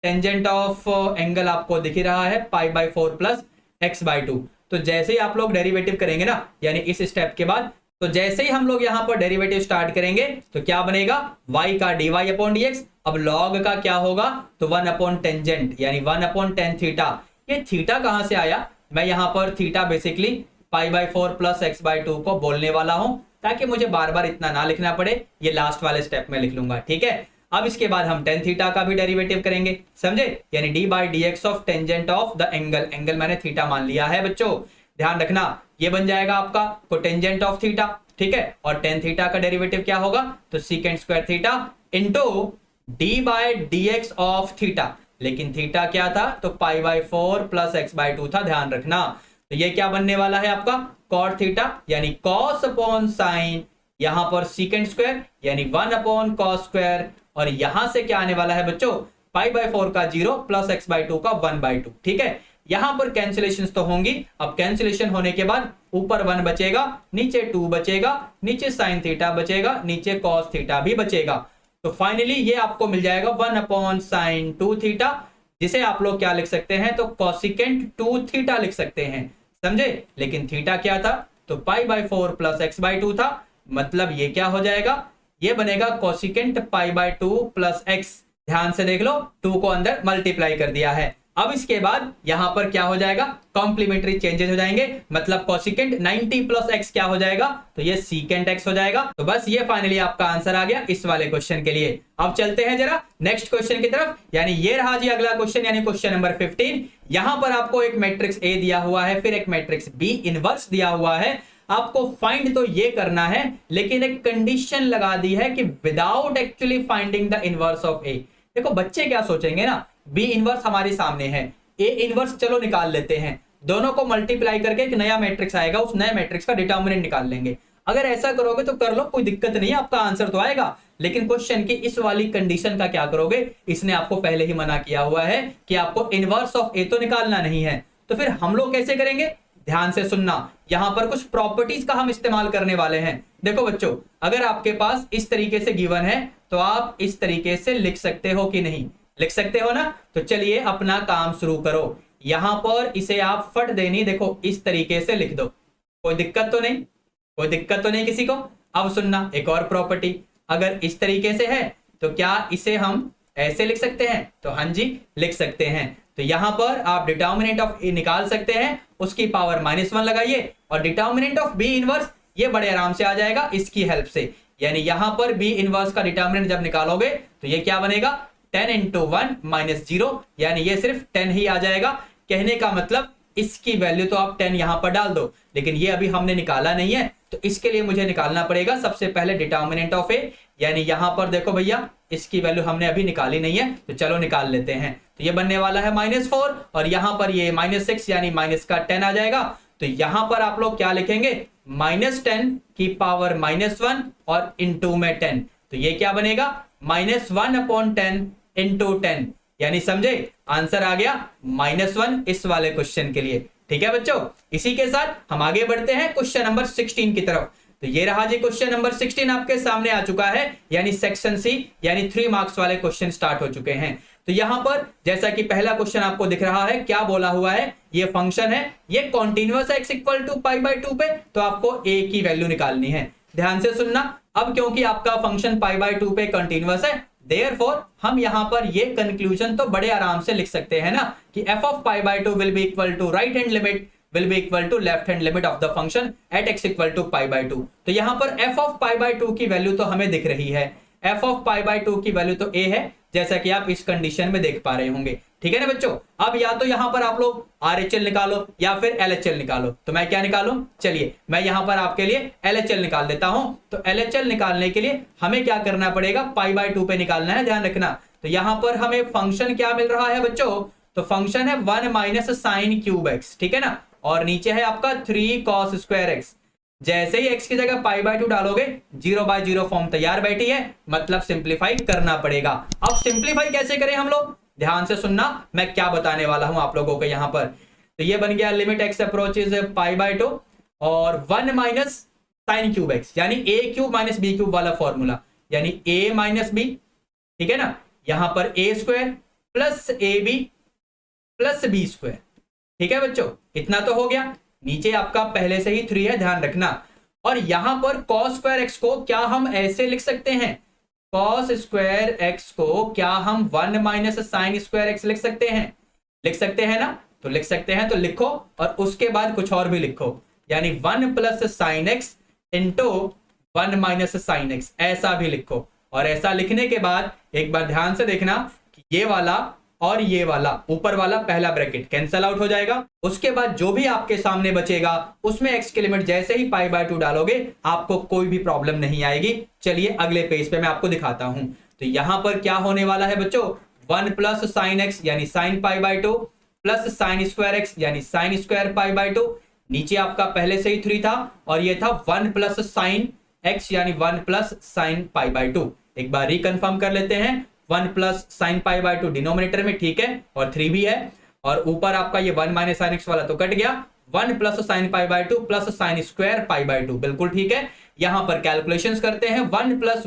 tangent of angle आपको दिख ही रहा है π/4 प्लस x/2। तो जैसे ही आप लोग डेरिवेटिव करेंगे ना, यानी इस स्टेप के बाद, तो जैसे ही हम लोग यहां पर डेरिवेटिव स्टार्ट करेंगे तो क्या बनेगा, y का dy अपॉन dx। अब log का क्या होगा, तो 1 अपॉन टेंजेंट यानी 1 अपॉन टेन थीटा। ये थीटा कहां से आया, मैं यहां पर थीटा बेसिकली π/4 प्लस x/2 को बोलने वाला हूं, ताकि मुझे बार बार इतना ना लिखना पड़े, ये लास्ट वाले स्टेप में लिख लूंगा, ठीक है। अब इसके बाद हम टेन थीटा का भी डेरिवेटिव करेंगे, समझे, यानी d/dx of tangent of the angle, angle मैंने थीटा मान लिया है बच्चों, ध्यान रखना। ये बन जाएगा आपका कोटेंजेंट ऑफ थीटा, ठीक है। और टेन थीटा का डेरिवेटिव क्या होगा, तो secant square theta into d/dx of theta, लेकिन थीटा क्या था, तो π/4 प्लस x/2 था, ध्यान रखना। तो ये क्या बनने वाला है आपका कॉट थीटा, यानी कॉस अपॉन साइन, यहां पर सीकेंट स्क्वायर यानी 1 अपॉन कॉस स्क्वायर, और यहां से क्या आने वाला है बच्चों, π/4 का 0 प्लस x/2 का 1/2, ठीक है। यहां पर कैंसिलेशन तो होंगी। अब कैंसिलेशन होने के बाद ऊपर 1 बचेगा, नीचे 2 बचेगा, नीचे साइन थीटा बचेगा, नीचे कॉस थीटा भी बचेगा। तो फाइनली ये आपको मिल जाएगा 1 अपॉन साइन 2 थीटा, जिसे आप लोग क्या लिख सकते हैं, तो कॉसिकेंट 2 थीटा लिख सकते हैं, समझे। लेकिन थीटा क्या था, तो π/4 प्लस x/2 था, मतलब ये क्या हो जाएगा, ये बनेगा कॉसिकेंट π/2 प्लस x। ध्यान से देख लो, 2 को अंदर मल्टीप्लाई कर दिया है। अब इसके बाद यहां पर क्या हो जाएगा, कॉम्प्लीमेंट्री चेंजेस हो जाएंगे, मतलब कॉसिकेंट 90 प्लस x क्या हो जाएगा, तो ये सीकेंट x हो जाएगा। तो बस ये फाइनली आपका आंसर आ गया इस वाले क्वेश्चन के लिए। अब चलते हैं जरा नेक्स्ट क्वेश्चन की तरफ, यानी ये रहा जी अगला क्वेश्चन, यानी क्वेश्चन नंबर 15। यहां पर आपको एक मैट्रिक्स A दिया हुआ है, फिर एक मैट्रिक्स B इनवर्स दिया हुआ है। आपको फाइंड तो ये करना है, लेकिन एक कंडीशन लगा दी है कि without actually finding the inverse of A। देखो बच्चे क्या सोचेंगे ना, बी इनवर्स हमारे सामने है, ए इनवर्स चलो निकाल लेते हैं, दोनों को मल्टीप्लाई करके एक नया मैट्रिक्स आएगा, उस नए मैट्रिक्स का डिटर्मिनेंट निकाल लेंगे। अगर ऐसा करोगे तो कर लो, कोई दिक्कत नहीं है, आपका आंसर तो आएगा। लेकिन क्वेश्चन की इस वाली कंडीशन का क्या करोगे, इसने आपको पहले ही मना किया हुआ है कि आपको इनवर्स ऑफ ए तो निकालना नहीं है। तो फिर हम लोग कैसे करेंगे, ध्यान से सुनना, यहां पर कुछ प्रॉपर्टीज का हम इस्तेमाल करने वाले हैं। देखो बच्चों, अगर आपके पास इस तरीके से गिवन है तो आप इस तरीके से लिख सकते हो कि नहीं, लिख सकते हो ना। तो चलिए अपना काम शुरू करो, यहां पर इसे आप फट देनी, देखो इस तरीके से लिख दो, कोई दिक्कत तो नहीं, कोई दिक्कत तो नहीं किसी को। अब सुनना, एक और प्रॉपर्टी, अगर इस तरीके से है तो क्या इसे हम ऐसे लिख सकते हैं, तो हाँ जी लिख सकते हैं। तो यहां पर आप डिटर्मिनेंट ऑफ ए निकाल सकते हैं, उसकी पावर -1 लगाइए, और डिटर्मिनेंट ऑफ बी इनवर्स ये बड़े आराम से आ जाएगा इसकी हेल्प से। यानी यहां पर बी इनवर्स का डिटर्मिनेंट जब निकालोगे तो ये क्या बनेगा, 10 × 1 - 0, यानी ये सिर्फ 10 ही आ जाएगा। कहने का मतलब इसकी वैल्यू तो आप 10 यहां पर डाल दो, लेकिन ये अभी हमने निकाला नहीं है, तो इसके लिए मुझे निकालना पड़ेगा सबसे पहले डिटर्मिनेंट ऑफ ए। यानी यहां पर देखो भैया, इसकी वैल्यू हमने अभी निकाली नहीं है, तो चलो निकाल लेते हैं। तो ये बनने वाला है -4, और यहां पर ये -6 यानी माइनस का 10 आ जाएगा। तो यहां पर आप लोग क्या लिखेंगे, -10 की पावर -1 और इंटू में 10, तो ये क्या बनेगा, -1/10 × 10, यानी समझे, आंसर आ गया -1 इस वाले क्वेश्चन के लिए। ठीक है बच्चों, इसी के साथ हम आगे बढ़ते हैं क्वेश्चन नंबर 16 की तरफ। तो ये रहा जी क्वेश्चन नंबर 16 आपके सामने आ चुका है, यानी सेक्शन सी, यानी 3 मार्क्स वाले क्वेश्चन स्टार्ट हो चुके हैं। तो यहां पर जैसा कि पहला क्वेश्चन आपको दिख रहा है, क्या बोला हुआ है, ये फंक्शन है, ये कॉन्टिन्यूअस है x = π/2 पे, तो आपको a की वैल्यू निकालनी है। ध्यान से सुनना, अब क्योंकि आपका फंक्शन π/2 पे कंटिन्यूअस है, देयरफॉर हम यहां पर ये कंक्लूजन तो बड़े आराम से लिख सकते हैं ना, कि f of π/2 will be equal to right hand limit will be equal to left hand limit of the function at x = π/2। तो यहां पर f of π/2 की वैल्यू तो हमें दिख रही है, f of π/2 की वैल्यू तो a है, जैसा कि आप इस कंडीशन में देख पा रहे होंगे। ठीक है ना बच्चों, अब या तो यहां पर आप लोग RHL निकालो या फिर LHL निकालो। तो मैं क्या निकालूं, चलिए मैं यहां पर आपके लिए LHL निकाल देता हूं। तो LHL निकालने के लिए हमें क्या करना पड़ेगा, π/2 पे निकालना है, ध्यान रखना। तो यहां पर हमें फंक्शन क्या मिल रहा है बच्चों, तो फंक्शन है 1 माइनस साइन क्यूब एक्स, ठीक है ना, और नीचे है आपका 3 कॉस स्क्वायर एक्स। जैसे ही x की जगह पाई बाय 2 डालोगे 0/0 फॉर्म तैयार बैठी है, मतलब सिंप्लीफाई करना पड़ेगा। अब सिंप्लीफाई कैसे करें हम लोग, ध्यान से सुनना मैं क्या बताने वाला हूं आप लोगों को यहां पर। तो ये बन गया limit x approaches pi by 2 और 1 माइनस साइन क्यूब एक्स, यानी a cube minus b cube वाला फॉर्मूला, यानी a माइनस बी, ठीक है ना, यहां पर a square plus a b plus B square, ठीक है बच्चों, इतना तो हो गया। नीचे आपका पहले से ही 3 है, ध्यान रखना। और यहां पर cos स्क्वायर एक्स को क्या हम ऐसे लिख सकते हैं, cos स्क्वायर एक्स को क्या हम 1 माइनस साइन स्क्वायर एक्स लिख सकते हैं, लिख सकते हैं ना, तो लिख सकते हैं, तो लिखो और उसके बाद कुछ और भी लिखो, यानी 1 plus sine x into 1 minus sine x, ऐसा भी लिखो। और ऐसा लिखने के बाद एक बार ध्यान से देखना कि ये वाला और ये वाला ऊपर वाला पहला ब्रैकेट कैंसल आउट हो जाएगा। उसके बाद जो भी आपके सामने बचेगा उसमें x की लिमिट जैसे ही पाई बाय 2 डालोगे आपको कोई भी प्रॉब्लम नहीं आएगी। चलिए अगले पेज पे मैं आपको दिखाता हूं। तो यहां पर क्या होने वाला है बच्चों, 1 प्लस साइन एक्स यानी sine pi by 2 plus sine square x यानी साइन स्क्वायर पाई बाय 2। नीचे आपका पहले से ही 3 था और ये था 1 प्लस साइन एक्स यानी 1 प्लस साइन पाई बाय 2। एक बार रिकन्फर्म कर लेते हैं, 1 plus sine pi by 2 denominator में, ठीक है, और 3 भी है, और ऊपर आपका ये 1 माइनस साइन एक्स वाला तो कट गया, 1 plus sine pi by 2 plus sine square pi by 2, बिल्कुल ठीक है। यहां पर कैलकुलेशंस करते हैं, 1 प्लस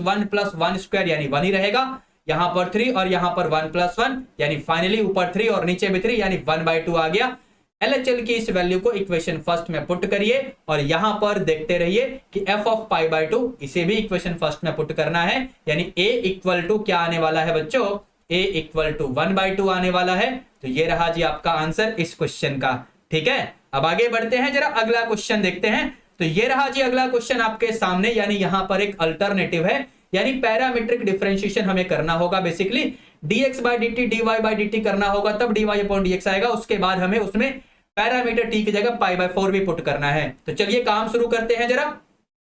1 स्क्वायर यानी 1 ही रहेगा, यहां पर 3 और यहां पर 1 प्लस 1 यानी फाइनली ऊपर 3 और नीचे भी 3 यानी 1/2 आ गया। LHL की इस वैल्यू को इक्वेशन फर्स्ट में पुट करिए और यहां पर देखते रहिए कि f ऑफ पाई बाय 2 इसे भी इक्वेशन फर्स्ट में पुट करना है, यानी a इक्वल टू क्या आने वाला है बच्चों, a इक्वल टू 1/2 आने वाला है। तो ये रहा जी आपका आंसर इस क्वेश्चन का, ठीक है। अब आगे बढ़ते हैं, जरा अगला क्वेश्चन देखते हैं। तो ये रहा जी अगला क्वेश्चन आपके सामने, यानी यहां पर एक अल्टरनेटिव है, यानी पैरामीट्रिक डिफरेंशिएशन हमें करना होगा। Basically dx by dt dy by dt करना होगा, तब dy अपॉन dx आएगा। उसके बाद हमें उसमें पैरामीटर t की जगह पाई बाय 4 भी पुट करना है। तो चलिए काम शुरू करते हैं जरा।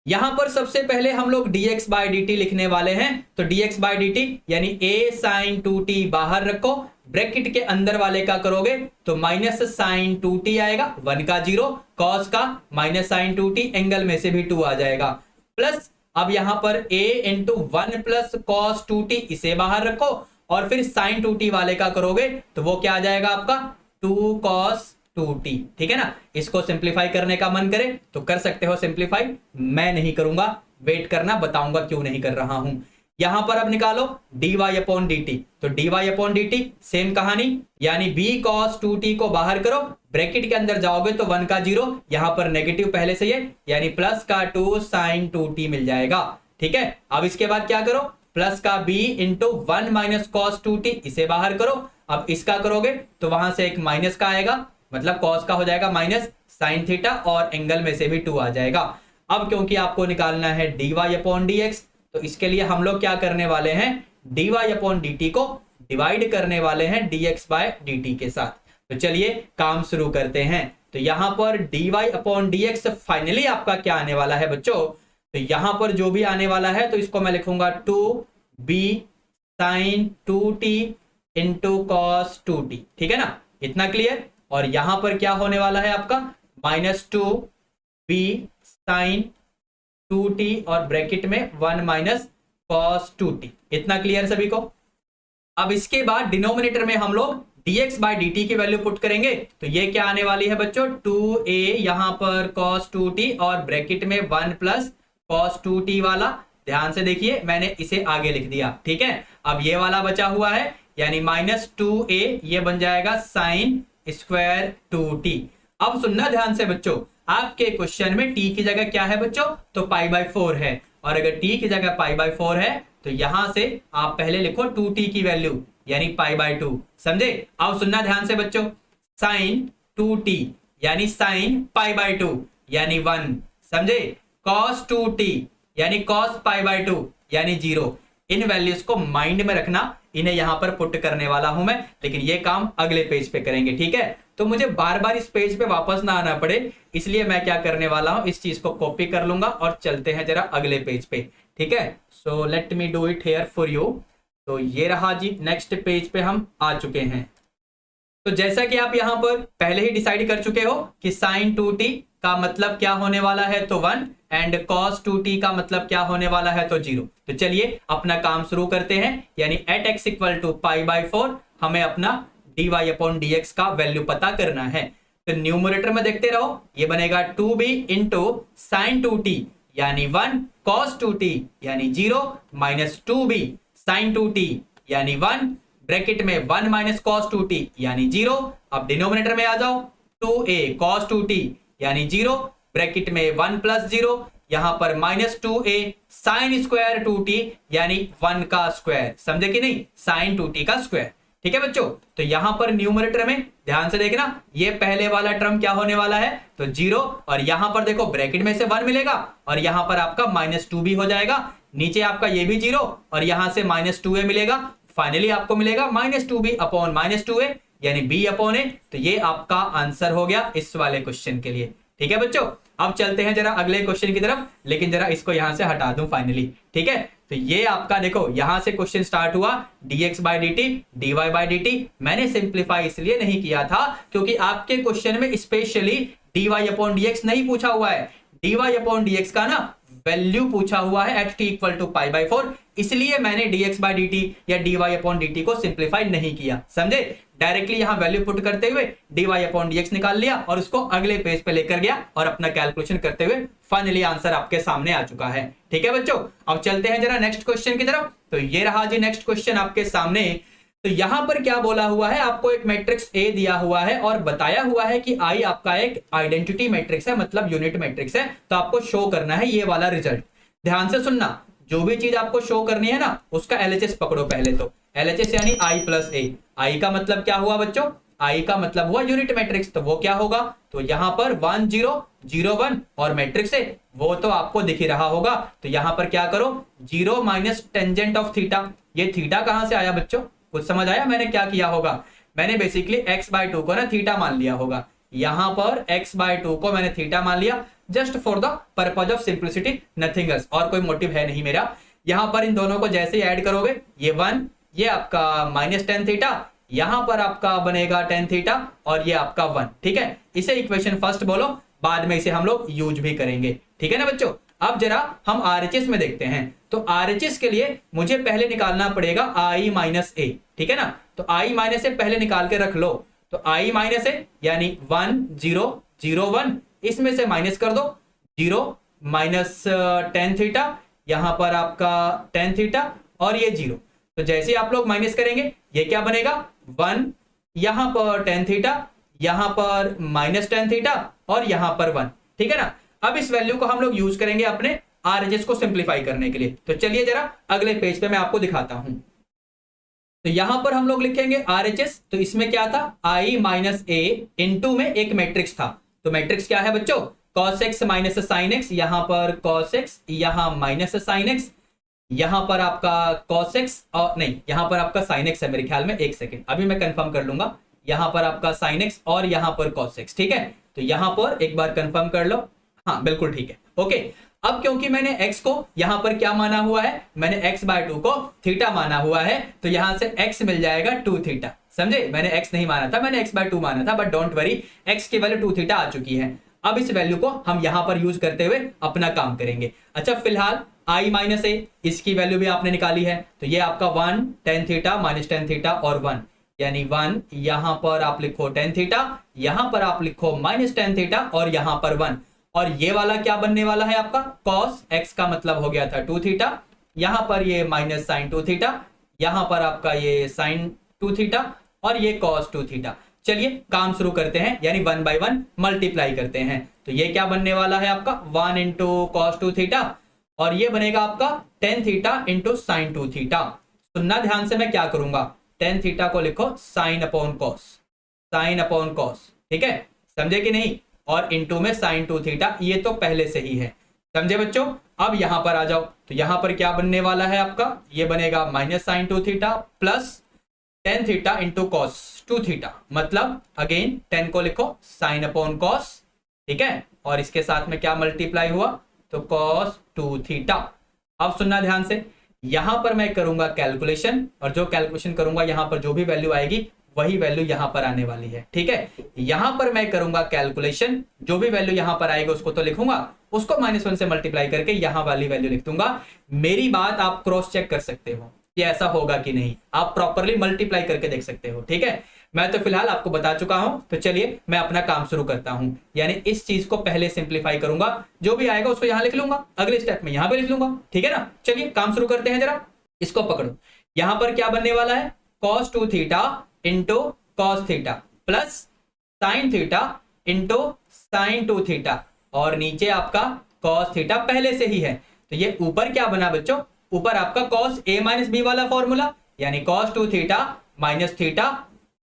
यहां पर सबसे पहले हम लोग dx बाय dt लिखने वाले हैं। तो dx बाय dt यानी a sin 2t बाहर रखो, ब्रैकेट के अंदर वाले का करोगे तो माइनस साइन 2t आएगा, 1 का 0, cos का माइनस साइन 2t, एंगल में से भी 2 आ जाएगा, प्लस अब यहां पर a into 1 plus cos 2t इसे बाहर रखो और फिर साइन 2t वाले का करोगे तो वो क्या आ जाएगा आपका 2 cos 2t, ठीक है ना। इसको सिंप्लीफाई करने का मन करे तो कर सकते हो सिंप्लीफाई, मैं नहीं करूंगा, वेट करना, बताऊंगा क्यों नहीं कर रहा हूं। यहां पर अब निकालो dy अपॉन dt, तो dy अपॉन dt सेम कहानी, यानी b cos 2t को बाहर करो, ब्रैकेट के अंदर जाओगे तो 1 का 0, यहां पर नेगेटिव पहले से है, यानी प्लस का 2 sin 2t मिल जाएगा, ठीक है। अब इसके बाद क्या करो, प्लस का b into 1 minus cos 2t इसे बाहर करो, अब इसका करोगे तो वहां से एक माइनस का आएगा, मतलब cos का हो जाएगा माइनस साइन थीटा और एंगल में से भी 2 आ जाएगा। अब क्योंकि आपको निकालना है dy अपॉन dx, तो इसके लिए हम लोग क्या करने वाले हैं, dy अपॉन dt को डिवाइड करने वाले हैं dx बाय dt के साथ। तो चलिए काम शुरू करते हैं। तो यहां पर dy अपॉन dx फाइनली आपका क्या आने वाला है बच्चों, तो यहां पर जो भी आने वाला है तो इसको मैं लिखूंगा 2b sin 2t into cos 2t, ठीक है ना, इतना क्लियर। और यहां पर क्या होने वाला है आपका माइनस 2b sin 2t और ब्रैकेट में 1 माइनस cos 2t, इतना क्लियर सभी को। अब इसके बाद डिनोमिनेटर में हम लोग dx बाय dt की वैल्यू पुट करेंगे, तो ये क्या आने वाली है बच्चों 2a यहां पर cos 2t और ब्रैकेट में 1 प्लस cos 2t वाला, ध्यान से देखिए मैंने इसे आगे लिख दिया, ठीक है। अब ये वाला बचा हुआ है, यानी माइनस 2a ये बन जाएगा साइन स्क्वायर 2t। अब सुनना ध्यान से बच्चों, आपके क्वेश्चन में t की जगह क्या है बच्चों, तो पाई बाय 4 है, और अगर t की जगह पाई बाय 4 है तो यहां से आप पहले लिखो 2t की वैल्यू यानी पाई बाय 2, समझे। अब सुनना ध्यान से बच्चों, साइन 2t यानी साइन पाई बाय 2 यानी 1, समझे, cos 2t यानी cos पाई बाय 2 यानी 0। इन वैल्यूज को माइंड में रखना, इन्हें यहां पर पुट करने वाला हूं मैं, लेकिन ये काम अगले पेज पे करेंगे, ठीक है। तो मुझे बार बार इस पेज पे वापस ना आना पड़े, इसलिए मैं क्या करने वाला हूं, इस चीज को कॉपी कर लूंगा और चलते हैं जरा अगले पेज पे, ठीक है। So let me do it here for you. तो ये रहा जी, नेक्स्ट पेज पे हम आ चुके हैं। तो जैसा कि आप यहां पर पहले ही डिसाइड कर चुके हो कि sin 2t का मतलब क्या होने वाला है, तो 1, एंड cos 2t का मतलब क्या होने वाला है, तो 0। तो चलिए अपना काम शुरू करते हैं, यानी एट x इक्वल टू π/4 हमें अपना dy/dx का वैल्यू पता करना है। तो न्यूमरेटर में देखते रहो, ये बनेगा 2b इंटू sin 2t यानी 1, cos 2t यानी 0, माइनस 2b sin 2t यानी 1, ब्रैकेट में 1 माइनस cos 2t यानी 0। अब डिनोमिनेटर में आ जाओ, 2a cos 2t यानी 0, ब्रैकेट में 1 प्लस 0, यहां पर minus 2a sine square 2t यानी 1 का स्क्वायर, समझे कि नहीं, साइन 2t का स्क्वायर। ठीक है बच्चों, तो यहां पर न्यूमरेटर में ध्यान से देखना, ये पहले वाला टर्म क्या होने वाला है, तो 0, और यहां पर देखो ब्रैकेट में से 1 मिलेगा और यहां पर आपका माइनस 2b हो जाएगा, नीचे आपका ये भी 0 और यहां से माइनस 2a मिलेगा, फाइनली आपको मिलेगा minus 2b upon minus 2a यानी b अपॉन a। तो ये आपका आंसर हो गया इस वाले क्वेश्चन के लिए। ठीक है बच्चों, अब चलते हैं जरा अगले क्वेश्चन की तरफ, लेकिन जरा इसको यहां से हटा दूं फाइनली। ठीक है, तो ये आपका देखो यहां से क्वेश्चन स्टार्ट हुआ dx/dt dy/dt। मैंने सिंप्लीफाई इसलिए नहीं किया था क्योंकि आपके क्वेश्चन में स्पेशली dy/dx नहीं पूछा हुआ है, dy/dx का ना वैल्यू पूछा हुआ है एट t इक्वल टू π/4, इसलिए मैंने dx/dt या dy/dt को सिंप्लीफाई नहीं किया, समझे। डायरेक्टली यहां वैल्यू पुट करते हुए dy/dx निकाल लिया और उसको अगले पेज पे लेकर गया और अपना कैलकुलेशन करते हुए फाइनली आंसर आपके सामने आ चुका है। ठीक है बच्चों, अब चलते हैं जरा नेक्स्ट क्वेश्चन की तरफ। तो ये रहा जी नेक्स्ट क्वेश्चन आपके सामने। तो यहां पर क्या बोला हुआ है, आपको एक मैट्रिक्स ए दिया हुआ है और बताया हुआ है कि आई आपका एक आइडेंटिटी मैट्रिक्स है, मतलब यूनिट मैट्रिक्स है। तो आपको शो करना है ये वाला रिजल्ट। ध्यान से सुनना, जो भी चीज आपको शो करनी है ना उसका एलएचएस पकड़ो पहले। तो एलएचएस यानी आई प्लस ए। आई का मतलब क्या हुआ बच्चों, आई का मतलब हुआ यूनिट मैट्रिक्स, तो वो क्या होगा, तो यहां पर 1 0 0 1 और मैट्रिक्स है वो तो आपको दिख ही रहा होगा। तो यहां पर क्या करो, 0 माइनस टेंजेंट ऑफ थीटा। ये थीटा कहां से आया बच्चों, कुछ समझ आया मैंने क्या किया होगा, मैंने बेसिकली x/2 को ना थीटा मान लिया होगा। यहां पर x/2 को मैंने थीटा मान लिया just for the purpose of simplicity, nothing else, और कोई मोटिव है नहीं मेरा। यहां पर इन दोनों को जैसे ही ऐड करोगे, ये 1, ये आपका माइनस टेन थीटा, यहां पर आपका बनेगा टेन थीटा और ये आपका 1। ठीक है, इसे इक्वेशन फर्स्ट बोलो, बाद में इसे हम लोग यूज भी करेंगे। ठीक है ना बच्चों, अब जरा हम आरएचएस में देखते हैं। तो आरएचएस के लिए मुझे पहले निकालना पड़ेगा i माइनस ए। ठीक है ना, तो i माइनस ए पहले निकाल के रख लो। तो i माइनस ए यानी 1 0 0 1, इसमें से माइनस कर दो 0 माइनस टेन थीटा, यहां पर आपका टेन थीटा और ये 0। तो जैसे आप लोग माइनस करेंगे ये क्या बनेगा, 1, यहां पर टेन थीटा, यहां पर माइनस टेन थीटा और यहां पर 1। ठीक है ना, अब इस वैल्यू को हम लोग यूज करेंगे अपने आरएचएस को सिंप्लीफाई करने के लिए। तो चलिए जरा अगले पेज पे मैं आपको दिखाता हूं। तो यहां पर हम लोग लिखेंगे आरएचएस। तो इसमें क्या था, i माइनस ए इनटू में एक मैट्रिक्स था। तो मैट्रिक्स क्या है बच्चों, cos x minus sine x, यहां पर cos x, यहां माइनस साइन x, यहां पर आपका cos x और नहीं, यहां पर आपका sin x है मेरे ख्याल में, एक सेकेंड अभी मैं कंफर्म कर लूंगा। यहां पर आपका sin x और यहां पर cos x। ठीक है, तो यहां पर एक बार कंफर्म कर लो, हाँ बिल्कुल ठीक है, ओके। अब क्योंकि मैंने x को यहां पर क्या माना हुआ है, मैंने x/2 को थीटा माना हुआ है, तो यहां से x मिल जाएगा 2 थीटा, समझे। मैंने x नहीं माना था, मैंने x/2 माना था, बट डोंट वरी, x की वैल्यू 2 थीटा आ चुकी है। अब इस वैल्यू को हम यहां पर यूज करते हुए अपना काम करेंगे। अच्छा, फिलहाल i माइनस ए, इसकी वैल्यू भी आपने निकाली है, तो ये आपका 1 tan theta minus tan theta और 1 यानी 1, यहां पर आप लिखो टेन थीटा, यहां पर आप लिखो माइनस टेन थीटा और यहां पर 1। और ये वाला क्या बनने वाला है आपका, cos x का मतलब हो गया था 2 थीटा, यहां पर ये माइनस साइन 2 थीटा, यहां पर आपका ये साइन 2 थीटा और ये cos 2 थीटा। चलिए काम शुरू करते हैं, यानी 1 by 1 मल्टीप्लाई करते हैं। तो ये क्या बनने वाला है आपका 1 इंटू cos 2 थीटा और ये बनेगा आपका ten theta into sine 2 theta. सुनना ध्यान से, मैं क्या करूंगा, टेन थीटा को लिखो sine upon cos, sine upon cos, ठीक है, समझे कि नहीं, और इनटू में साइन 2 थीटा, ये तो पहले से ही है, समझे बच्चों। अब यहां पर आ जाओ, तो यहां पर क्या बनने वाला है आपका, ये बनेगा minus sine 2 theta plus ten theta into cos 2 theta, मतलब अगेन 10 को लिखो साइन अपॉन कॉस, ठीक है, और इसके साथ में क्या मल्टीप्लाई हुआ, तो कॉस 2 थीटा। अब सुनना ध्यान से, यहां पर मैं करूंगा कैलकुलेशन, और जो कैलकुलेशन करूंगा यहां पर जो भी वैल्यू आएगी वही वैल्यू यहां पर आने वाली है। ठीक है, यहां पर मैं करूंगा कैलकुलेशन, जो भी वैल्यू यहां पर आएगी उसको तो लिखूंगा, उसको -1 से मल्टीप्लाई करके यहां वाली वैल्यू लिख दूंगा। मेरी बात आप क्रॉस चेक कर सकते हो कि ऐसा होगा कि नहीं, आप प्रॉपरली मल्टीप्लाई करके देख सकते हो। ठीक है, मैं तो फिलहाल आपको बता चुका हूं, तो चलिए मैं अपना काम शुरू करता हूं। यानी इस चीज को पहले सिंप्लीफाई करूंगा, जो भी आएगा उसको यहां लिख लूंगा, अगले स्टेप में यहां पे लिख लूंगा। ठीक है ना, चलिए काम शुरू करते हैं। जरा इसको पकड़ो, यहां पर क्या बनने वाला है, cos 2 theta into cos theta plus sine theta into sine 2 theta, और नीचे आपका cos थीटा पहले से ही है, तो ये ऊपर क्या बना बच्चों, ऊपर आपका cos a माइनस बी वाला फॉर्मूला, यानी cos 2 theta minus theta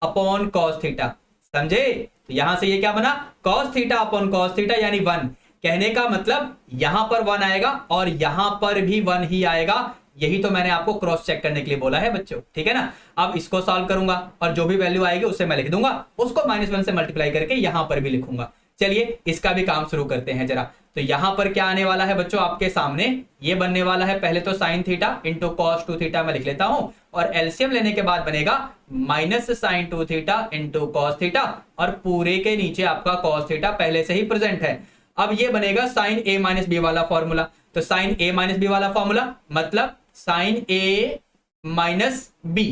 upon cos theta. समझे, तो यहां से ये क्या बना, cos theta upon cos theta यानी 1। कहने का मतलब यहां पर 1 आएगा और यहां पर भी 1 ही आएगा। यही तो मैंने आपको क्रॉस चेक करने के लिए बोला है बच्चों। ठीक है ना, अब इसको सॉल्व करूंगा और जो भी वैल्यू आएगी उससे मैं लिख दूंगा, उसको -1 से मल्टीप्लाई करके यहां पर भी लिखूंगा। चलिए इसका भी काम शुरू करते हैं जरा। तो यहां पर क्या आने वाला है बच्चों आपके सामने, ये बनने वाला है पहले तो sine theta into cos 2 theta मैं लिख लेता हूं, और एलसीएम लेने के बाद बनेगा minus sine 2 theta into cos theta, और पूरे के नीचे आपका कॉस थीटा पहले से ही प्रेजेंट है। अब ये बनेगा साइन ए माइनस बी वाला फॉर्मूला, तो साइन ए माइनस बी वाला फॉर्मूला मतलब साइन ए माइनस बी,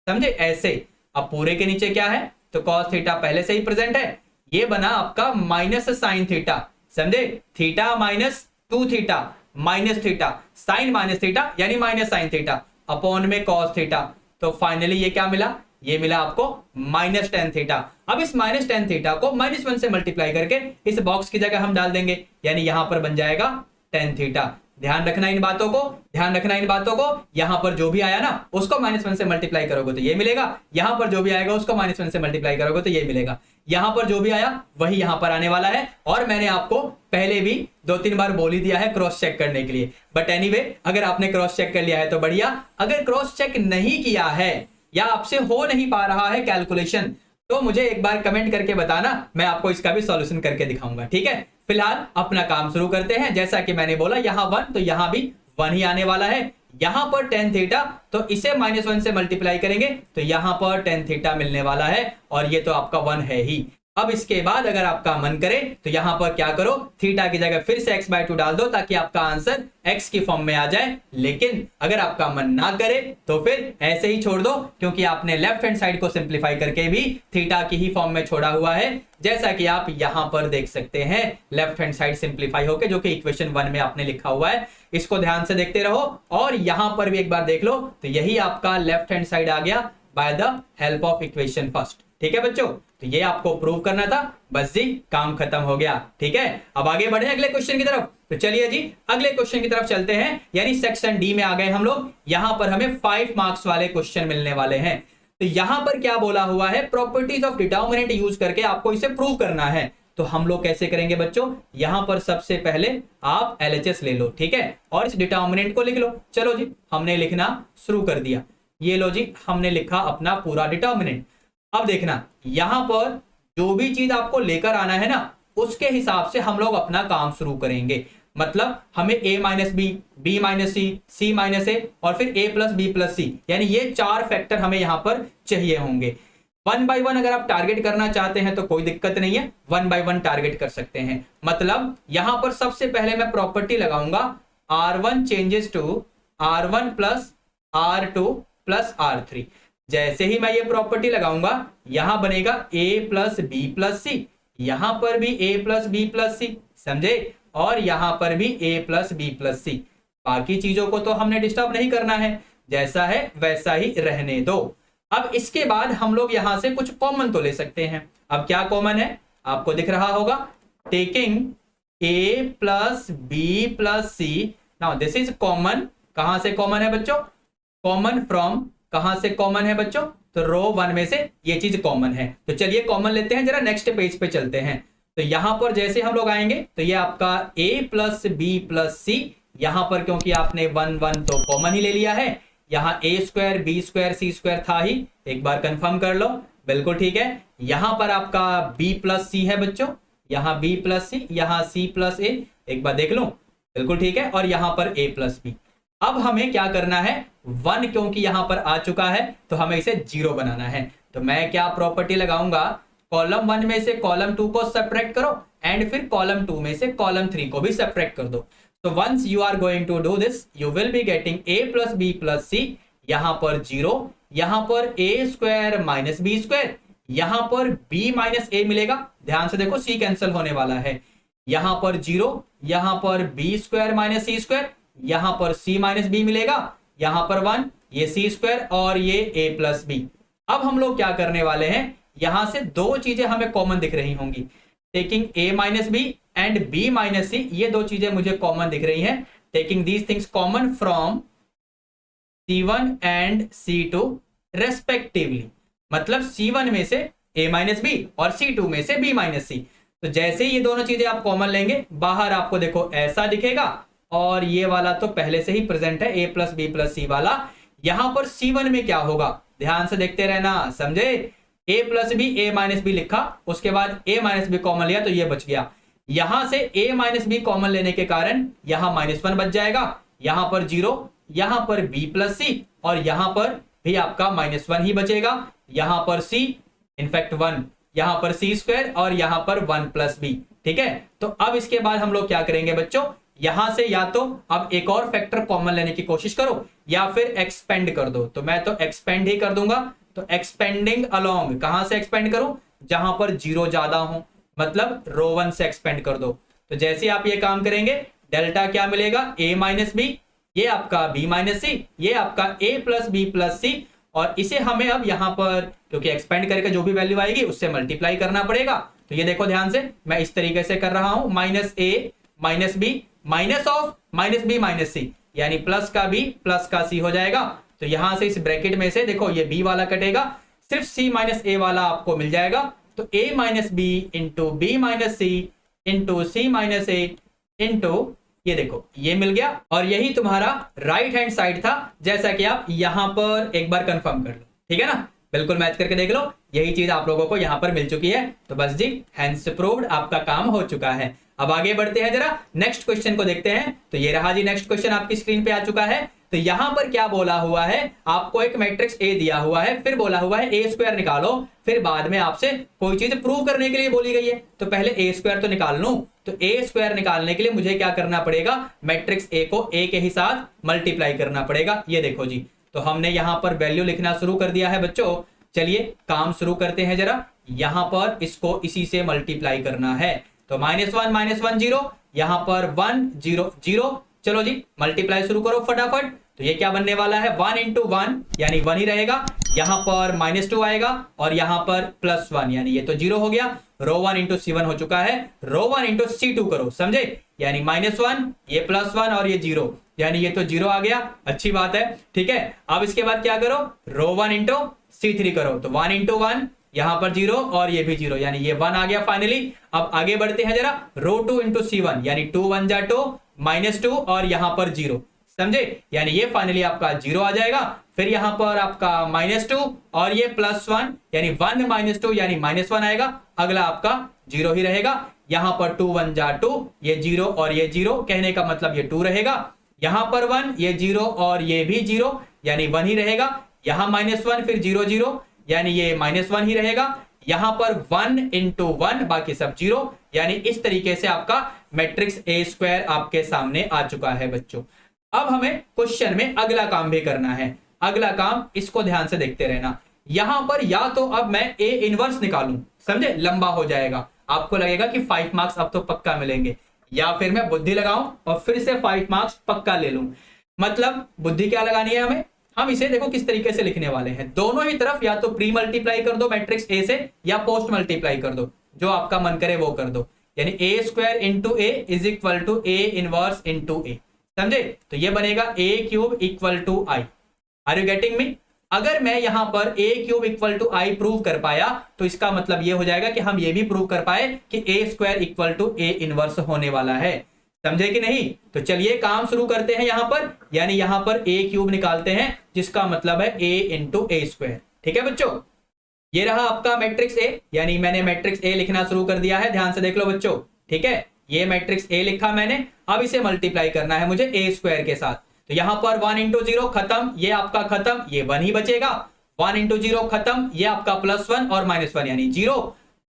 समझे ऐसे। अब पूरे के नीचे क्या है, तो कॉस थीटा पहले से ही प्रेजेंट है, ये बना आपका माइनस साइन थीटा, समझे, theta minus 2 theta minus theta, sine minus theta यानी माइनस साइन थीटा अपॉन में कॉस थीटा। तो फाइनली ये क्या मिला, ये मिला आपको -10 थीटा। अब इस -10 थीटा को -1 से मल्टीप्लाई करके इस बॉक्स की जगह हम डाल देंगे, यानी यहां पर बन जाएगा 10 थीटा। ध्यान रखना इन बातों को, ध्यान रखना इन बातों को। यहां पर जो भी आया ना उसको -1 से मल्टीप्लाई करोगे तो ये मिलेगा, यहां पर जो भी आएगा उसको -1 से मल्टीप्लाई करोगे तो ये मिलेगा। यहां पर जो भी आया वही यहां पर आने वाला है, और मैंने आपको पहले भी 2-3 बार बोल ही दिया है क्रॉस चेक करने के लिए। बट एनीवे, अगर आपने क्रॉस चेक कर लिया है तो बढ़िया, अगर क्रॉस चेक नहीं किया है या आपसे हो नहीं पा रहा है कैलकुलेशन, तो मुझे एक बार कमेंट करके बताना, मैं आपको इसका भी सॉल्यूशन करके दिखाऊंगा। ठीक है, फिलहाल अपना काम शुरू करते हैं। जैसा कि मैंने बोला यहां 1 तो यहां भी 1 ही आने वाला है। यहां पर tan थीटा, तो इसे -1 से मल्टीप्लाई करेंगे तो यहां पर tan थीटा मिलने वाला है, और ये तो आपका 1 है ही। अब इसके बाद अगर आपका मन करे तो यहां पर क्या करो, थीटा की जगह फिर से x/2 डाल दो ताकि आपका आंसर x की फॉर्म में आ जाए। लेकिन अगर आपका मन ना करे तो फिर ऐसे ही छोड़ दो, क्योंकि आपने लेफ्ट हैंड साइड को सिंप्लीफाई करके भी थीटा की ही फॉर्म में छोड़ा हुआ है, जैसा कि आप यहां पर देख सकते हैं। लेफ्ट हैंड साइड सिंप्लीफाई होकर, जो कि इक्वेशन 1 में आपने लिखा हुआ है, इसको ध्यान से देखते रहो। और यहां पर भी एक बार देख लो, तो यही आपका लेफ्ट हैंड साइड आ गया by the help of equation first. ठीक है बच्चों, तो ये आपको प्रूव करना था, बस जी काम खत्म हो गया। ठीक है, अब आगे बढ़े अगले क्वेश्चन की तरफ। तो चलिए जी अगले क्वेश्चन की तरफ चलते हैं, यानी सेक्शन डी में आ गए हम लोग। यहां पर हमें 5 मार्क्स वाले क्वेश्चन मिलने वाले हैं। तो यहां पर क्या बोला हुआ है, प्रॉपर्टीज ऑफ डिटर्मिनेंट यूज करके आपको इसे प्रूव करना है। तो हम लोग कैसे करेंगे बच्चों, यहां पर सबसे पहले आप LHS ले लो, ठीक है, और इस डिटर्मिनेंट को लिख लो। चलो जी हमने लिखना शुरू कर दिया, ये लो जी हमने लिखा अपना पूरा डिटर्मिनेंट। अब देखना यहां पर जो भी चीज आपको लेकर आना है ना, उसके हिसाब से हम लोग अपना काम शुरू करेंगे। मतलब हमें a minus B, B minus C, C minus A, और फिर a plus B plus C, यानी ये 4 फैक्टर हमें यहां पर चाहिए होंगे। 1 by 1 अगर आप टारगेट करना चाहते हैं तो कोई दिक्कत नहीं है, 1 by 1 टारगेट कर सकते हैं। मतलब यहां पर सबसे पहले मैं प्रॉपर्टी लगाऊंगा R1 changes to R1 plus R2 plus R3। जैसे ही मैं ये प्रॉपर्टी लगाऊंगा यहां बनेगा a plus B plus C, यहां पर भी a प्लस बी प्लस सी, समझे, और यहां पर भी a प्लस बी प्लस सी। बाकी चीजों को तो हमने डिस्टर्ब नहीं करना है, जैसा है वैसा ही रहने दो। अब इसके बाद हम लोग यहां से कुछ कॉमन तो ले सकते हैं। अब क्या कॉमन है आपको दिख रहा होगा, taking a plus B plus c. Now this is common. कहां से कॉमन है बच्चों, कॉमन फ्रॉम, कहां से कॉमन है बच्चों, तो रो 1 में से ये चीज कॉमन है। तो चलिए कॉमन लेते हैं, जरा नेक्स्ट पेज पे चलते हैं। तो यहां पर जैसे हम लोग आएंगे तो ये आपका a plus B plus C, यहां पर क्योंकि आपने 1 1 तो कॉमन ही ले लिया है, यहां a square b square c square था ही, एक बार कंफर्म कर लो, बिल्कुल ठीक है। यहां पर आपका b प्लस सी है बच्चों, यहां b प्लस सी, यहां c प्लस ए, एक बार देख लो, बिल्कुल ठीक है, और यहां पर a प्लस बी। अब हमें क्या करना है, 1 क्योंकि यहां पर आ चुका है तो हमें इसे 0 बनाना है। तो मैं क्या प्रॉपर्टी लगाऊंगा, कॉलम 1 में से कॉलम 2 को सब्ट्रैक्ट करो एंड फिर कॉलम 2 में से कॉलम 3 को भी सब्ट्रैक्ट कर दो। तो once you are going to do this you will be getting a plus B plus C, यहां पर 0, यहां पर a square minus B square, यहां पर b माइनस ए मिलेगा, ध्यान से देखो c कैंसिल होने वाला है, यहां पर 0, यहां पर b स्क्वायर माइनस सी स्क्वायर, यहां पर c माइनस बी मिलेगा, यहां पर 1, ये c स्क्वायर और ये a प्लस बी। अब हम लोग क्या करने वाले हैं, यहां से दो चीजें हमें कॉमन दिख रही होंगी, taking a minus B and b minus C, ये दो चीजें मुझे कॉमन दिख रही हैं, taking these things common from c1 and c2 respectively, मतलब c1 में से a माइनस बी और c2 में से b माइनस सी। तो जैसे ये दोनों चीजें आप कॉमन लेंगे, बाहर आपको देखो ऐसा दिखेगा और ये वाला तो पहले से ही प्रेजेंट है, a प्लस बी प्लस सी वाला। यहां पर c1 में क्या होगा, ध्यान से देखते रहना, समझे, a plus B a minus b लिखा, उसके बाद a माइनस बी कॉमन लिया तो ये बच गया। यहां से a माइनस बी कॉमन लेने के कारण यहां -1 बच जाएगा, यहां पर 0, यहां पर b प्लस सी और यहां पर भी आपका -1 ही बचेगा, यहां पर c इनफैक्ट 1, यहां पर c स्क्वायर और यहां पर 1 प्लस बी। ठीक है, तो अब इसके बाद हम लोग क्या करेंगे बच्चों, यहां से या तो अब एक और फैक्टर कॉमन लेने की कोशिश करो या फिर एक्सपेंड कर दो। तो मैं तो एक्सपेंड ही कर दूंगा, तो एक्सपेंडिंग अलोंग, कहां से एक्सपेंड करूं, जहां पर 0 ज्यादा हो, मतलब रो 1 से एक्सपेंड कर दो। तो जैसे आप ये काम करेंगे, डेल्टा क्या मिलेगा, a माइनस बी, ये आपका b माइनस सी, ये आपका a प्लस बी प्लस सी, और इसे हमें अब यहां पर क्योंकि एक्सपेंड करके जो भी वैल्यू आएगी उससे मल्टीप्लाई करना पड़ेगा। तो ये देखो ध्यान से, मैं इस तरीके से कर रहा हूं, minus a minus B minus of minus B minus C, यानी प्लस का b प्लस का c हो जाएगा। तो यहां से इस ब्रैकेट में से देखो ये b वाला कटेगा, सिर्फ c माइनस a वाला आपको मिल जाएगा। तो a minus b into b minus c into c minus a into ये देखो ये मिल गया, और यही तुम्हारा राइट हैंड साइड था, जैसा कि आप यहां पर एक बार कंफर्म कर लो। ठीक है ना, बिल्कुल मैच करके देख लो, यही चीज आप लोगों को यहां पर मिल चुकी है। तो बस जी, हैंड्स प्रूव्ड, आपका काम हो चुका है। अब आगे बढ़ते हैं, जरा नेक्स्ट क्वेश्चन को देखते हैं। तो ये रहा जी, नेक्स्ट क्वेश्चन आपकी स्क्रीन पे आ चुका है। तो यहां पर क्या बोला हुआ है, आपको एक मैट्रिक्स ए दिया हुआ है, फिर बोला हुआ है ए स्क्वायर निकालो, फिर बाद में आपसे कोई चीज प्रूव करने के लिए बोली गई है। तो पहले ए स्क्वायर तो निकाल लूं, तो ए स्क्वायर निकालने के लिए मुझे क्या करना पड़ेगा, मैट्रिक्स ए को ए के ही साथ मल्टीप्लाई करना पड़ेगा। ये देखो जी, तो हमने यहां पर वैल्यू लिखना शुरू कर दिया है बच्चों। चलिए काम शुरू करते हैं, जरा यहां पर इसको इसी से मल्टीप्लाई करना है। तो -1 0, यहां पर 1 0 0, चलो जी मल्टीप्लाई शुरू करो फटाफट। तो ये क्या बनने वाला है, 1 इंटू 1 यानी 1 ही रहेगा, यहां पर -2 आएगा और यहां पर +1 यानी ये तो 0 हो गया। रो 1 इंटू C1 हो चुका है, रो 1 इंटू C2 करो, समझे, यानी -1, ये +1 और ये 0, यानी ये तो 0 आ गया, अच्छी बात है। ठीक है, अब इसके बाद क्या करो, रो 1 इंटू C3 करो, तो 1 इंटू 1 यहां पर 0 और ये भी 0, यानी ये 1 आ गया फाइनली। अब आगे बढ़ते हैं जरा, रो 2 इंटू C1 यानी 2 1 जा 2, -2 और यहां पर 0, समझे, यानी ये फाइनली आपका 0 आ जाएगा। फिर यहां पर आपका -2 और ये +1 यानी 1 -2 यानी -1 आएगा, अगला आपका 0 ही रहेगा। यहां पर 2 1 जा 2, ये 0 और ये 0, कहने का मतलब ये 2 रहेगा। यहां पर 1, ये 0 और ये भी 0 यानी 1 ही रहेगा। यहां -1 फिर 0 0 यानी ये -1 ही रहेगा। यहां पर 1 इंटू 1 बाकी सब 0, यानी इस तरीके से आपका मैट्रिक्स ए स्क्वायर आपके सामने आ चुका है बच्चों। अब हमें क्वेश्चन में अगला काम भी करना है। अगला काम, इसको ध्यान से देखते रहना, यहां पर या तो अब मैं ए इनवर्स निकालूं, समझे, लंबा हो जाएगा, आपको लगेगा कि 5 मार्क्स अब तो पक्का मिलेंगे, या फिर मैं बुद्धि लगाऊं और फिर से 5 मार्क्स पक्का ले लूं। मतलब बुद्धि क्या लगानी है हमें, हम इसे देखो किस तरीके से लिखने वाले हैं, दोनों ही तरफ या तो प्री मल्टीप्लाई कर दो मैट्रिक्स ए से या पोस्ट मल्टीप्लाई कर दो, जो आपका मन करे वो कर दो, यानी A square into A is equal to A inverse into A, समझे। तो ये बनेगा A cube equal to I. Are you getting me? अगर मैं यहां पर A cube equal to I prove कर पाया तो इसका मतलब ये हो जाएगा कि हम ये भी प्रूव कर पाए कि A square equal to A inverse होने वाला है, समझे कि नहीं। तो चलिए काम शुरू करते हैं यहां पर, यानी यहां पर ए क्यूब निकालते हैं, जिसका मतलब है ए इंटू ए स्क्वायर। ठीक है बच्चों, ये रहा आपका मैट्रिक्स ए, यानी मैंने मैट्रिक्स ए लिखना शुरू कर दिया है, ध्यान से देख लो बच्चों। ठीक है, ये मैट्रिक्स ए लिखा मैंने, अब इसे मल्टीप्लाई करना है मुझे ए स्क्वायर के साथ। तो यहां पर 1 इंटू 0 खत्म, ये आपका खत्म, ये 1 ही बचेगा। 1 इंटू 0 खत्म, ये आपका +1 और -1 यानी 0।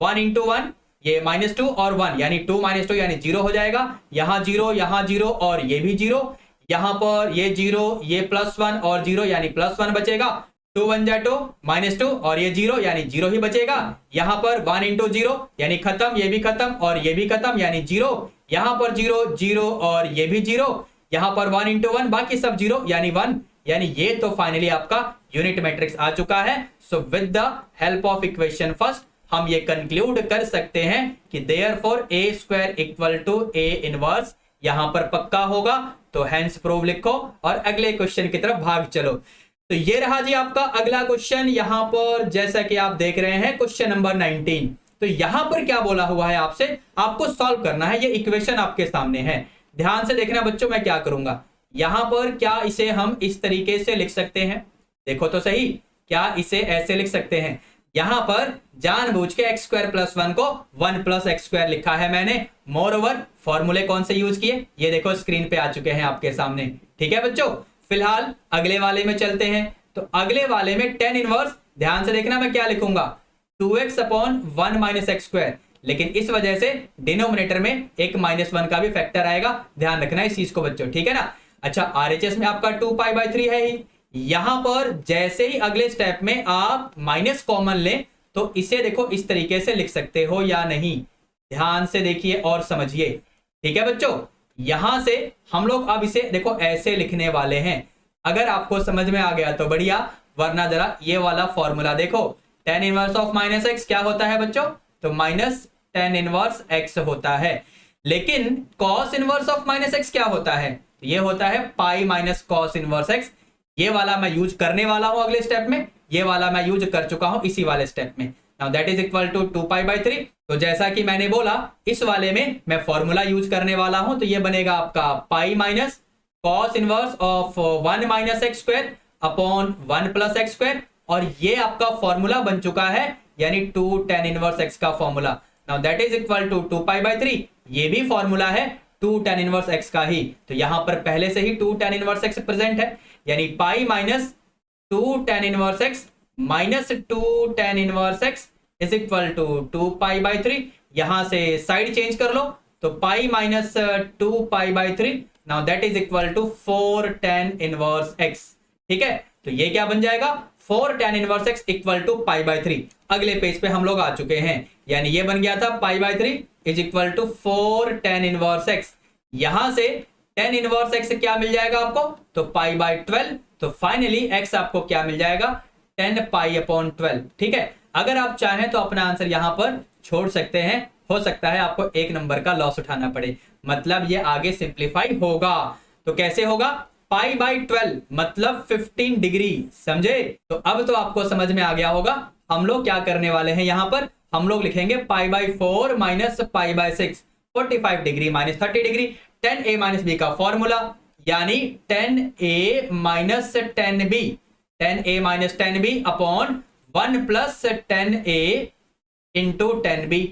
1 इंटू 1 ये -2 और 1 यानी 2 -2 यानी 0 हो जाएगा। यहां 0, यहां 0 और ये भी 0। यहां पर ये 0, ये +1 और 0 यानी +1 बचेगा। 2 1 जा 2 -2 और ये 0 यानी 0 ही बचेगा। यहां पर 1 इंटू 0 यानी खत्म, ये भी खत्म और ये भी खत्म यानी 0। यहां पर 0 0 और ये भी 0। यहां पर 1 इंटू 1 बाकी सब 0 यानी 1, यानी ये तो फाइनली आपका यूनिट मैट्रिक्स आ चुका है। So with the help of equation first हम ये कंक्लूड कर सकते हैं कि therefore a square equal to a inverse यहां पर पक्का होगा। तो हेंस प्रूव लिखो और अगले क्वेश्चन की तरफ भाग चलो। तो ये रहा जी आपका अगला क्वेश्चन। यहां पर जैसा कि आप देख रहे हैं क्वेश्चन नंबर 19। तो यहां पर क्या बोला हुआ है आपसे, आपको सॉल्व करना है। ये इक्वेशन आपके सामने है, ध्यान से देखना बच्चों मैं क्या करूंगा। यहां पर क्या इसे हम इस तरीके से लिख सकते हैं, देखो तो सही, क्या इसे ऐसे लिख सकते हैं। यहां पर जानबूझ के x स्क्वायर प्लस 1 को 1 प्लस एक्स स्क्वायर लिखा है मैंने। मोर ओवर फॉर्मूले कौन से यूज किए, ये देखो स्क्रीन पे आ चुके हैं आपके सामने। ठीक है बच्चों, फिलहाल अगले वाले में चलते हैं। तो अगले वाले में tan इनवर्स, ध्यान से देखना मैं क्या लिखूंगा, 2x upon 1 minus x square. लेकिन इस वजह से डिनोमिनेटर में एक -1 का भी फैक्टर आएगा, ध्यान रखना इस चीज को बच्चों, ठीक है ना। अच्छा RHS में आपका 2π/3 है ही। यहां पर जैसे ही अगले स्टेप में आप माइनस कॉमन लें तो इसे देखो इस तरीके से लिख सकते हो या नहीं, ध्यान से देखिए और समझिए। ठीक है बच्चों, यहां से हम लोग अब इसे देखो ऐसे लिखने वाले हैं। अगर आपको समझ में आ गया तो बढ़िया, वरना जरा ये वाला फॉर्मूला देखो। tan इनवर्स ऑफ -x क्या होता है बच्चों, तो माइनस tan इनवर्स x होता है। लेकिन cos इनवर्स ऑफ -x क्या होता है, ये होता है pi minus cos inverse x। ये वाला मैं यूज करने वाला हूं अगले स्टेप में, ये वाला मैं यूज कर चुका हूं इसी वाले स्टेप में। Now that is equal to 2π/3। तो जैसा कि मैंने बोला इस वाले में मैं फॉर्मूला यूज करने वाला हूं, तो ये बनेगा आपका pi minus cos inverse of 1 minus x square upon 1 plus x square. और ये आपका फॉर्मूला बन चुका है, यानी 2 tan इनवर्स x का formula. Now that is equal to 2π/3। ये भी फॉर्मूला है 2 tan इनवर्स x का ही। तो यहां पर पहले से ही 2 tan इनवर्स x प्रेजेंट है, यानी pi minus 2 tan inverse x minus 2 tan inverse x is equal to 2π/3। यहां से साइड चेंज कर लो तो pi minus 2π/3। Now that is equal to 4 tan inverse x। ठीक है, तो ये क्या बन जाएगा, 4 tan inverse x equal to π/3। अगले पेज पे हम लोग आ चुके हैं, यानी ये बन गया था π/3 is equal to 4 tan inverse x। यहां से tan इनवर्स x क्या मिल जाएगा आपको, तो π/12। तो फाइनली x आपको क्या मिल जाएगा, 10π/12। ठीक है, अगर आप चाहें तो अपना आंसर यहां पर छोड़ सकते हैं, हो सकता है आपको एक नंबर का लॉस उठाना पड़े, मतलब ये आगे सिंप्लीफाई होगा। तो कैसे होगा, π/12 मतलब 15 डिग्री, समझे। तो अब तो आपको समझ में आ गया होगा हम लोग क्या करने वाले हैं। यहां पर हम लोग लिखेंगे π/4 minus π/6, 45 degree minus 30 degree. 10a minus b का फॉर्मूला, यानी 10a minus 10b, 10a minus 10b upon 1 plus 10a into 10b।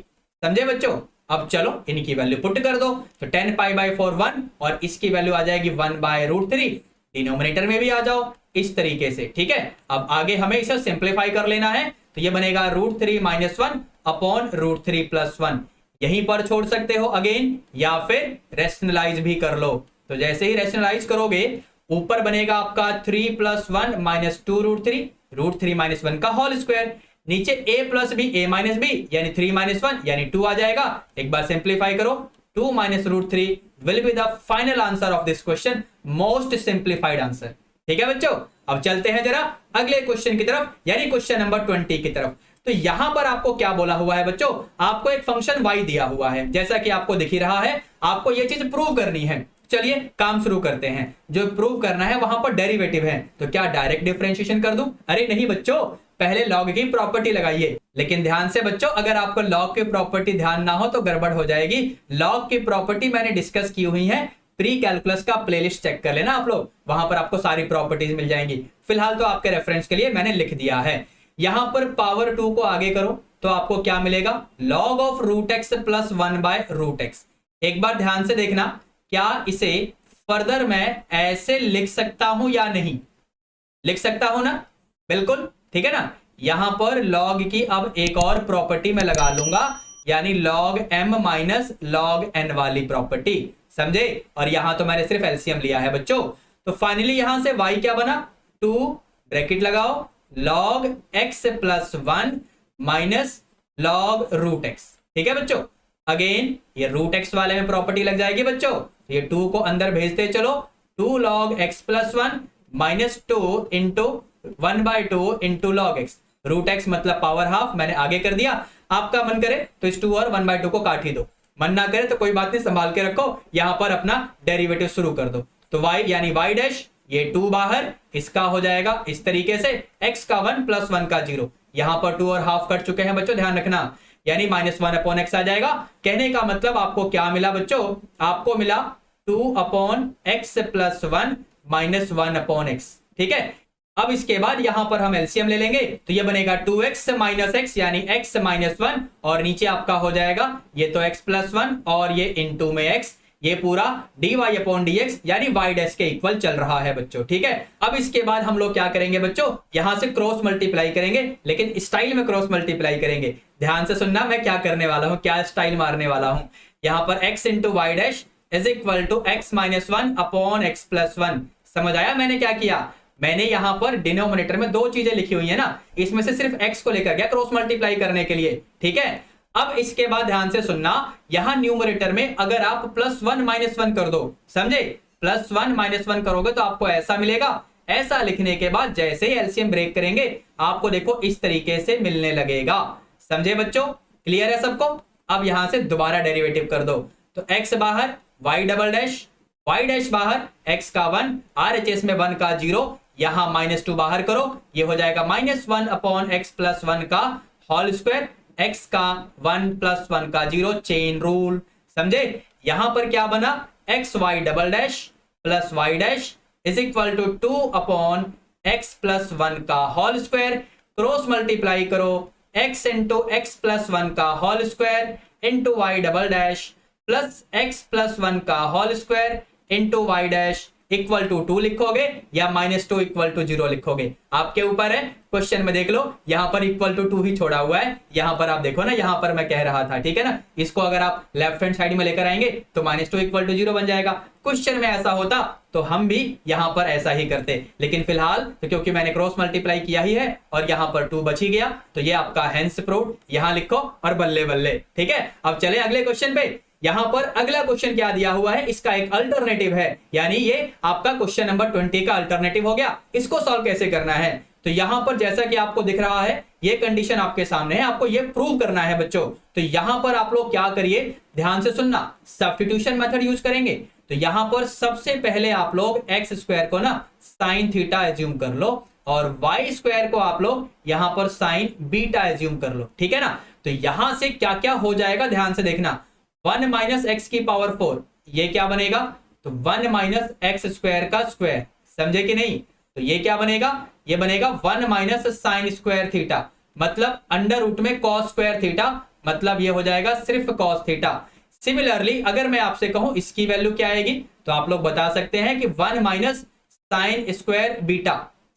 समझे बच्चों। अब चलो इनकी वैल्यू पुट कर दो, तो 10π/4 1 और इसकी वैल्यू आ जाएगी 1/√3। डिनोमिनेटर में भी आ जाओ इस तरीके से। ठीक है, अब आगे हमें इसे सिंप्लीफाई कर लेना है, तो ये बनेगा √3 - 1 अपॉन √3 + 1। यहीं पर छोड़ सकते हो अगेन, या फिर रेशनलाइज भी कर लो। तो जैसे ही रेशनलाइज करोगे ऊपर बनेगा आपका 3 + 1 - 2√3, √3 - 1 का होल स्क्वायर। नीचे a + b, a - b यानी 3 - 1 यानी 2 आ जाएगा। एक बार सिंप्लीफाई करो, 2 - √3 will be the final answer of this question, most simplified answer. ठीक है बच्चों, अब चलते हैं जरा अगले क्वेश्चन की तरफ, यानी क्वेश्चन नंबर 20 की तरफ। तो यहां पर आपको क्या बोला हुआ है बच्चों, आपको एक फंक्शन y दिया हुआ है, जैसा कि आपको दिख ही रहा है। आपको यह चीज प्रूव करनी है। चलिए काम शुरू करते हैं। जो प्रूव करना है वहां पर डेरिवेटिव है, तो क्या डायरेक्ट डिफरेंशिएशन कर दूं? अरे नहीं बच्चों, पहले लॉग की प्रॉपर्टी लगाइए। लेकिन ध्यान से बच्चों, अगर आपको लॉग की प्रॉपर्टी ध्यान ना हो तो गड़बड़ हो जाएगी। लॉग की प्रॉपर्टी मैंने डिस्कस की हुई है, प्री कैलकुलस का प्लेलिस्ट चेक कर लेना आप लोग, वहां पर आपको सारी प्रॉपर्टीज मिल जाएंगी। फिलहाल तो आपके रेफरेंस के लिए मैंने लिख दिया है। यहां पर पावर 2 को आगे करो तो आपको क्या मिलेगा, log ऑफ √x + 1/√x। एक बार ध्यान से देखना, क्या इसे फर्दर मैं ऐसे लिख सकता हूं या नहीं? लिख सकता हूं ना? बिल्कुल, ठीक है ना। यहां पर लॉग की अब एक और प्रॉपर्टी मैं लगा लूंगा, यानी log m minus log n वाली प्रॉपर्टी, समझे। और यहां तो मैंने सिर्फ एलसीएम लिया है बच्चों। तो फाइनली यहां से y क्या बना? 2 ब्रैकेट लगाओ log x plus 1 minus log root x, ठीक है बच्चों। अगेन ये रूट x वाले में प्रॉपर्टी लग जाएगी बच्चों, ये 2 को अंदर भेजते चलो, 2 log x plus 1 minus 2 into 1/2 into log x। Root x मतलब पावर हाफ, मैंने आगे कर दिया। आपका मन करे तो इस 2 और 1/2 को काट ही दो, मन ना करे तो कोई बात नहीं, संभाल के रखो। यहां पर अपना डेरिवेटिव शुरू कर दो। तो y यानी y डैश, ये 2 बाहर, इसका हो जाएगा इस तरीके से x का 1 प्लस 1 का 0। यहां पर 2 और हाफ कट चुके हैं बच्चों, ध्यान रखना, यानी -1/x आ जाएगा। कहने का मतलब आपको क्या मिला बच्चों? आपको मिला 2/x प्लस 1 माइनस 1/x, ठीक है। अब इसके बाद यहां पर हम एलसीएम ले लेंगे, तो ये बनेगा 2x माइनस x यानी x माइनस 1, और नीचे आपका हो जाएगा ये तो x प्लस 1 और ये इनटू में x, ये पूरा dy अपॉन dx यानी y डैश के इक्वल चल रहा है बच्चों, ठीक है। अब इसके बाद हम लोग क्या करेंगे बच्चों? यहां से क्रॉस मल्टीप्लाई करेंगे, लेकिन स्टाइल में क्रॉस मल्टीप्लाई करेंगे। ध्यान से सुनना मैं क्या करने वाला हूं, क्या स्टाइल मारने वाला हूं। यहां पर x into y dash is equal to x minus 1 upon x plus 1। समझ आया मैंने क्या किया? मैंने यहां पर डिनोमिनेटर में 2 चीजें लिखी हुई है ना, इसमें से सिर्फ x को लेकर गया क्रॉस मल्टीप्लाई करने के लिए, ठीक है। अब इसके बाद ध्यान से सुनना, यहां न्यूमरेटर में अगर आप +1 -1 कर दो, समझे, +1 -1 करोगे तो आपको ऐसा मिलेगा। ऐसा लिखने के बाद जैसे ही एलसीएम ब्रेक करेंगे आपको देखो इस तरीके से मिलने लगेगा, समझे बच्चों? क्लियर है सबको? अब यहां से दोबारा डेरिवेटिव कर दो, तो x बाहर, y double dash, y dash बाहर, x का 1, RHS में 1 का 0, यहां -2 बाहर करो, ये हो जाएगा -1 अपॉन x प्लस 1 का होल स्क्वायर, x का 1 प्लस 1 का 0, चेन रूल, समझे। यहां पर क्या बना? x y double dash plus y dash is equal to 2 upon x plus 1 का होल स्क्वायर, क्रॉस मल्टीप्लाई करो x इंटू x प्लस 1 का whole square into y double dash plus x plus 1 का whole square into y dash equal to 2 लिखोगे या -2 इक्वल टू 0 लिखोगे, आपके ऊपर है। क्वेश्चन में देख लो, यहां पर इक्वल टू 2 ही छोड़ा हुआ है, यहां पर आप देखो ना, यहां पर मैं कह रहा था, ठीक है ना। इसको अगर आप लेफ्ट हैंड साइड में लेकर आएंगे तो -2 इक्वल टू 0 बन जाएगा। क्वेश्चन में ऐसा होता तो हम भी यहां पर ऐसा ही करते, लेकिन फिलहाल तो क्योंकि मैंने क्रॉस मल्टीप्लाई किया ही है और यहां पर 2 बच ही गया, तो ये आपका हेंस प्रूव्ड, यहां लिखो और बल्ले बल्ले, ठीक है। अब चले अगले क्वेश्चन पे। यहां पर अगला क्वेश्चन क्या दिया हुआ है, इसका एक अल्टरनेटिव है, यानी ये आपका क्वेश्चन नंबर 20 का अल्टरनेटिव हो गया। इसको सॉल्व कैसे करना है? तो यहां पर जैसा कि आपको दिख रहा है, ये कंडीशन आपके सामने है, आपको ये प्रूव करना है बच्चों। तो यहां पर आप लोग क्या करिए, ध्यान से सुनना, सब्स्टिट्यूशन मेथड यूज करेंगे। तो यहां पर सबसे पहले आप लोग एक्स स्क्वायर को ना साइन थीटा एज्यूम कर लो, और वाई स्क्वायर को आप लोग यहां पर साइन बीटा एज्यूम कर लो, ठीक है ना। तो यहां से क्या क्या हो जाएगा ध्यान से देखना, 1 माइनस एक्स की पावर 4, ये क्या बनेगा? तो 1 माइनस एक्स स्क्वायर का स्क्वायर, समझे कि नहीं। तो ये क्या बनेगा? ये बनेगा 1 माइनस साइन स्क्वायर थीटा, मतलब अंडर रूट में कॉस स्क्वायर थीटा, मतलब ये हो जाएगा सिर्फ कॉस थीटा। सिमिलरली अगर मैं आपसे कहूं इसकी वैल्यू क्या आएगी, तो आप लोग बता सकते हैं कि 1 माइनस साइन स्क्वायर बीटा,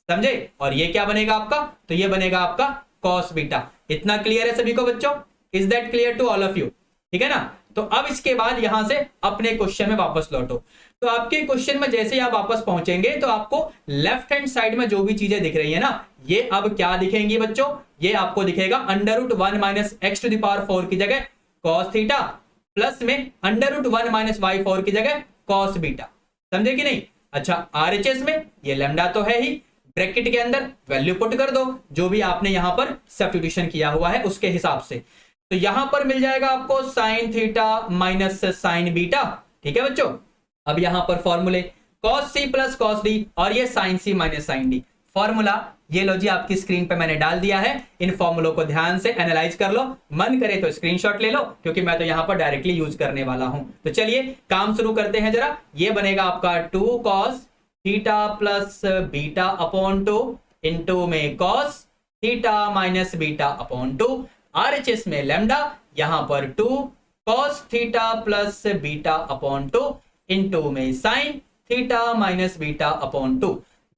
समझे। और ये क्या बनेगा आपका? तो ये बनेगा आपका कॉस बीटा। इतना क्लियर है सभी को बच्चों? Is that clear to all of you? ठीक है ना। तो अब इसके बाद यहां से अपने क्वेश्चन में वापस लौटो। तो आपके क्वेश्चन में जैसे आप वापस पहुंचेंगे तो आपको लेफ्ट हैंड साइड में जो भी चीजें दिख रही है ना, ये अब क्या दिखेंगी बच्चों? ये आपको दिखेगा under root 1 minus x to the power 4 की जगह कॉस थीटा, प्लस में अंडर रूट 1 माइनस वाई 4 की जगह कॉस बीटा, समझे कि नहीं। अच्छा, आरएचएस में ये लैम्डा तो है ही, ब्रैकेट के अंदर वैल्यू पुट कर दो जो भी आपने यहां पर सब्स्टिट्यूशन किया हुआ है उसके हिसाब से। तो यहां पर मिल जाएगा आपको sine theta minus sine beta, ठीक है बच्चों। अब यहां पर फॉर्मूले cos c plus cos d और ये sine c minus sine d, formula ये लो जी आपकी स्क्रीन पे मैंने डाल दिया है। इन फॉर्मूलों को ध्यान से एनालाइज कर लो, मन करे तो स्क्रीनशॉट ले लो, क्योंकि मैं तो यहां पर डायरेक्टली यूज करने वाला हूं। तो चलिए काम शुरू करते हैं जरा। ये बनेगा आपका 2 cos theta plus beta upon 2 into में cos theta minus beta upon 2, RHS में लैम्डा, यहां पर 2 cos theta plus beta upon 2 into में sine theta minus beta upon 2।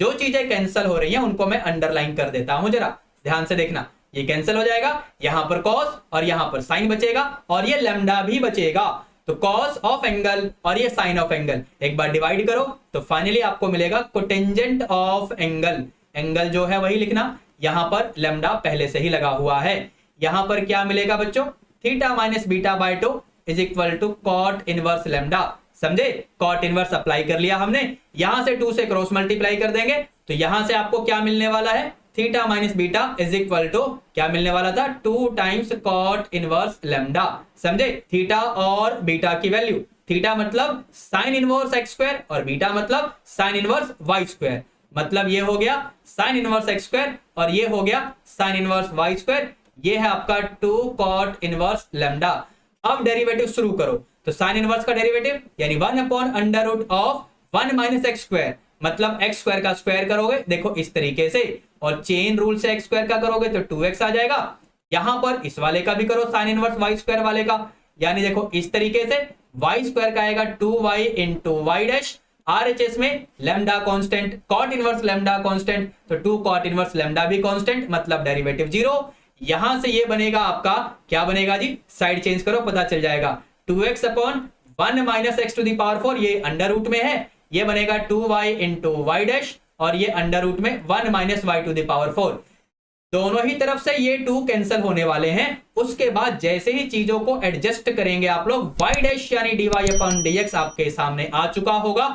जो चीजें कैंसिल हो रही हैं उनको मैं अंडरलाइन कर देता हूं, जरा ध्यान से देखना। ये कैंसिल हो जाएगा, यहां पर कॉस और यहां पर साइन बचेगा और ये लैम्डा भी बचेगा। तो कॉस ऑफ एंगल और ये साइन ऑफ एंगल एक बार डिवाइड करो तो फाइनली आपको मिलेगा कोटेंजेंट ऑफ एंगल। एंगल जो है वही लिखना, यहां पर लैम्डा पहले से ही लगा हुआ है। यहां पर क्या मिलेगा बच्चों, theta minus beta by 2 is equal to cot inverse lambda. समझे, कॉट इनवर्स अप्लाई कर लिया हमने, यहां से 2 से क्रॉस मल्टीप्लाई कर देंगे तो यहां से आपको क्या मिलने वाला है, theta minus beta is equal to क्या मिलने वाला था, 2 टाइम्स कॉट इनवर्स लैम्डा। समझे, थीटा और बीटा की वैल्यू, थीटा मतलब साइन इनवर्स एक्स स्क्वायर और बीटा मतलब साइन इनवर्स वाई स्क्वायर। मतलब ये हो गया साइन इनवर्स एक्स स्क्वायर और ये हो गया साइन इनवर्स वाई स्क्वायर। ये है आपका 2 कॉट इनवर्स लैम्डा। अब डेरिवेटिव शुरू करो तो साइन इनवर्स का डेरिवेटिव यानी 1 upon under root of 1 minus x square, मतलब एक्स स्क्वायर का स्क्वायर करोगे देखो इस तरीके से, और चेन रूल से एक्स स्क्वायर का करोगे तो 2x आ जाएगा। यहां पर इस वाले का भी करो साइन इनवर्स वाई स्क्वायर वाले का, यानी देखो इस तरीके से वाई स्क्वायर का आएगा 2y into y dash. RHS में lambda constant, cot inverse lambda constant, तो 2 कॉट इनवर्स लैम्डा भी कांस्टेंट, मतलब डेरिवेटिव 0। यहां से ये बनेगा आपका, क्या बनेगा जी, साइड चेंज करो पता चल जाएगा, 2x upon 1 minus x to the power 4, ये अंडर रूट में है, ये बनेगा 2y इंटू वाई डैश और ये अंडर रूट में 1 minus y to the power 4। दोनों ही तरफ से ये 2 कैंसिल होने वाले हैं। उसके बाद जैसे ही चीजों को एडजस्ट करेंगे आप लोग, वाई डैश यानी dy अपॉन dx आपके सामने आ चुका होगा।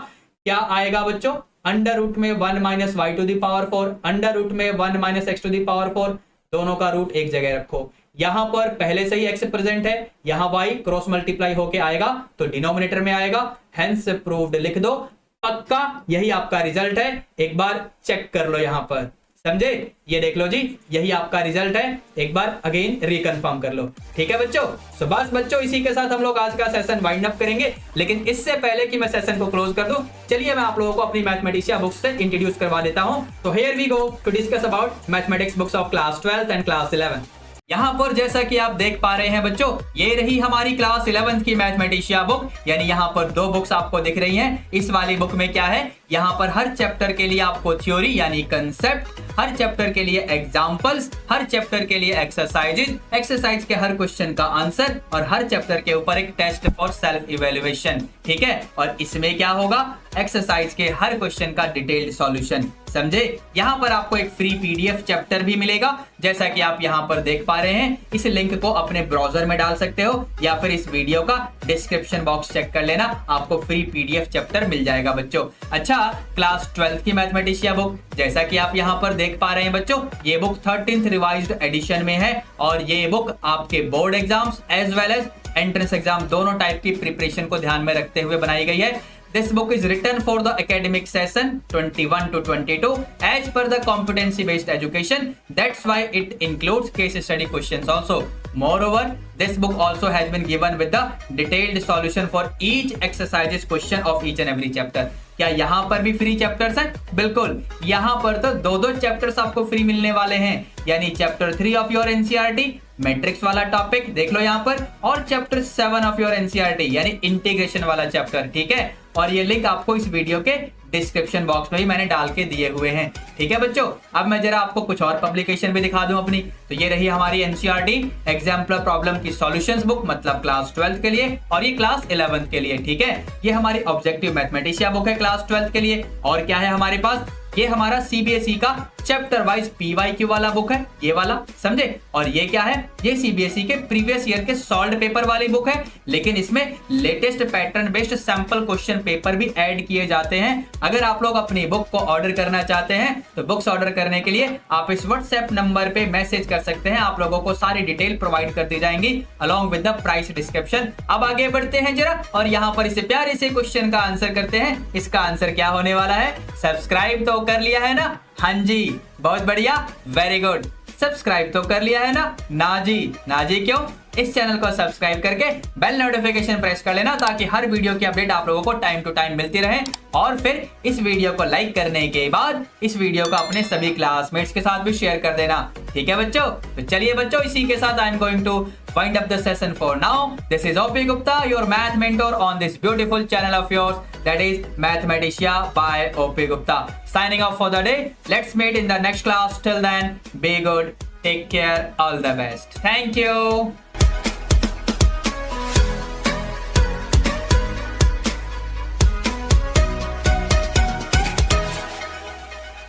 क्या आएगा बच्चों, अंडर रूट में 1 minus y to the power 4, under root में 1 minus x to the power 4, दोनों का रूट एक जगह रखो। यहां पर पहले से ही x प्रेजेंट है, यहां y क्रॉस मल्टीप्लाई होके आएगा तो डिनोमिनेटर में आएगा, हेंस प्रूव्ड लिख दो। पक्का यही आपका रिजल्ट है, एक बार चेक कर लो यहां पर। समझे, ये देख लो जी, यही आपका रिजल्ट है, एक बार अगेन रिकन्फर्म कर लो। ठीक है बच्चों, सो बस बच्चों इसी के साथ हम लोग आज का सेशन वाइंड अप करेंगे। लेकिन इससे पहले कि मैं सेशन को क्लोज कर दूं, चलिए मैं आप लोगों को अपनी मैथमेटिशिया बुक्स से इंट्रोड्यूस करवा देता हूं। तो here we go to discuss about mathematics books of class 12th and class 11। यहाँ पर जैसा कि आप देख पा रहे हैं बच्चों, ये रही हमारी क्लास 11th की मैथमेटिशिया बुक, यानी यहाँ पर 2 बुक्स आपको दिख रही हैं। इस वाली बुक में क्या है, यहाँ पर हर चैप्टर के लिए आपको थ्योरी यानी कंसेप्ट, हर चैप्टर के लिए एग्जाम्पल्स, हर चैप्टर के लिए एक्सरसाइजेज, एक्सरसाइज के हर क्वेश्चन का आंसर और हर चैप्टर के ऊपर एक टेस्ट फॉर सेल्फ इवेल्युएशन। ठीक है, और इसमें क्या होगा, एक्सरसाइज के हर क्वेश्चन का डिटेल्ड सॉल्यूशन। समझे, यहाँ पर आपको एक फ्री PDF चैप्टर भी मिलेगा, जैसा कि आप यहाँ पर देख पा रहे हैं। इस लिंक को अपने ब्राउजर में डाल सकते हो या फिर इस वीडियो का डिस्क्रिप्शन बॉक्स चेक कर लेना, आपको फ्री PDF चैप्टर मिल जाएगा बच्चों। अच्छा, क्लास 12th की मैथमेटिशिया बुक, जैसा कि आप यहाँ पर देख पा रहे हैं बच्चों, ये बुक 13th रिवाइज्ड एडिशन में है और ये बुक आपके board exams as well as entrance exam दोनों टाइप की प्रिपरेशन को ध्यान में रखते हुए बनाई गई है। This book is written for the academic session 21 to 22 as per the competency based education. That's why it includes case study questions also. Moreover, this book also has been given with the detailed solution for each exercises question of each and every chapter. क्या यहाँ पर भी फ्री चैप्टर्स हैं? बिल्कुल, यहाँ पर तो 2 चैप्टर्स आपको फ्री मिलने वाले हैं, यानी chapter 3 of your NCERT matrix वाला टॉपिक देख लो यहाँ पर, और चैप्टर 7 ऑफ योर NCERT यानी इंटीग्रेशन वाला चैप्टर। ठीक है, और ये लिंक आपको इस वीडियो के डिस्क्रिप्शन बॉक्स में भी मैंने डाल के दिए हुए हैं। ठीक है बच्चों, अब मैं जरा आपको कुछ और पब्लिकेशन भी दिखा दूं अपनी। तो ये रही हमारी NCERT एग्जाम्पलर प्रॉब्लम की सॉल्यूशंस बुक, मतलब क्लास 12th के लिए, और ये क्लास 11th के लिए। ठीक है, ये हमारी ऑब्जेक्टिव मैथमेटिशिया बुक है क्लास 12th के लिए। और क्या है हमारे पास, ये हमारा CBSE का चैप्टर वाइज PYQ वाला बुक है, ये वाला। समझे, और ये क्या है, ये CBSE के प्रीवियस ईयर के सॉल्व्ड पेपर वाली बुक है, लेकिन इसमें latest pattern based sample question paper भी ऐड किए जाते हैं। अगर आप लोग अपनी बुक को ऑर्डर करना चाहते हैं तो बुक्स ऑर्डर करने के लिए आप इस WhatsApp नंबर पे मैसेज कर सकते हैं, आप लोगों को सारी डिटेल प्रोवाइड कर दी जाएंगी along with the price description. अब आगे बढ़ते हैं जरा, और यहाँ पर इसे प्यारे से क्वेश्चन का आंसर करते हैं। इसका आंसर क्या होने वाला है, सब्सक्राइब तो कर लिया है ना? हाँ जी, बहुत बढ़िया, वेरी गुड। सब्सक्राइब तो कर लिया है ना? ना जी, ना जी क्यों? इस चैनल को सब्सक्राइब करके बेल नोटिफिकेशन प्रेस कर लेना, ताकि हर वीडियो की अपडेट आप लोगों को टाइम टू टाइम मिलती रहे। और फिर इस वीडियो को लाइक करने के बाद इस वीडियो को अपने सभी क्लासमेट्स के साथ भी शेयर कर देना। ठीक है बच्चों, तो चलिए बच्चों, इसी के साथ I am going to wind up the session for now. This is OP Gupta, your math mentor on this beautiful channel of yours, that is Mathematica by OP Gupta. Signing off for the day. Let's meet in the next class. Till then, be good, take care, all the best. Thank you.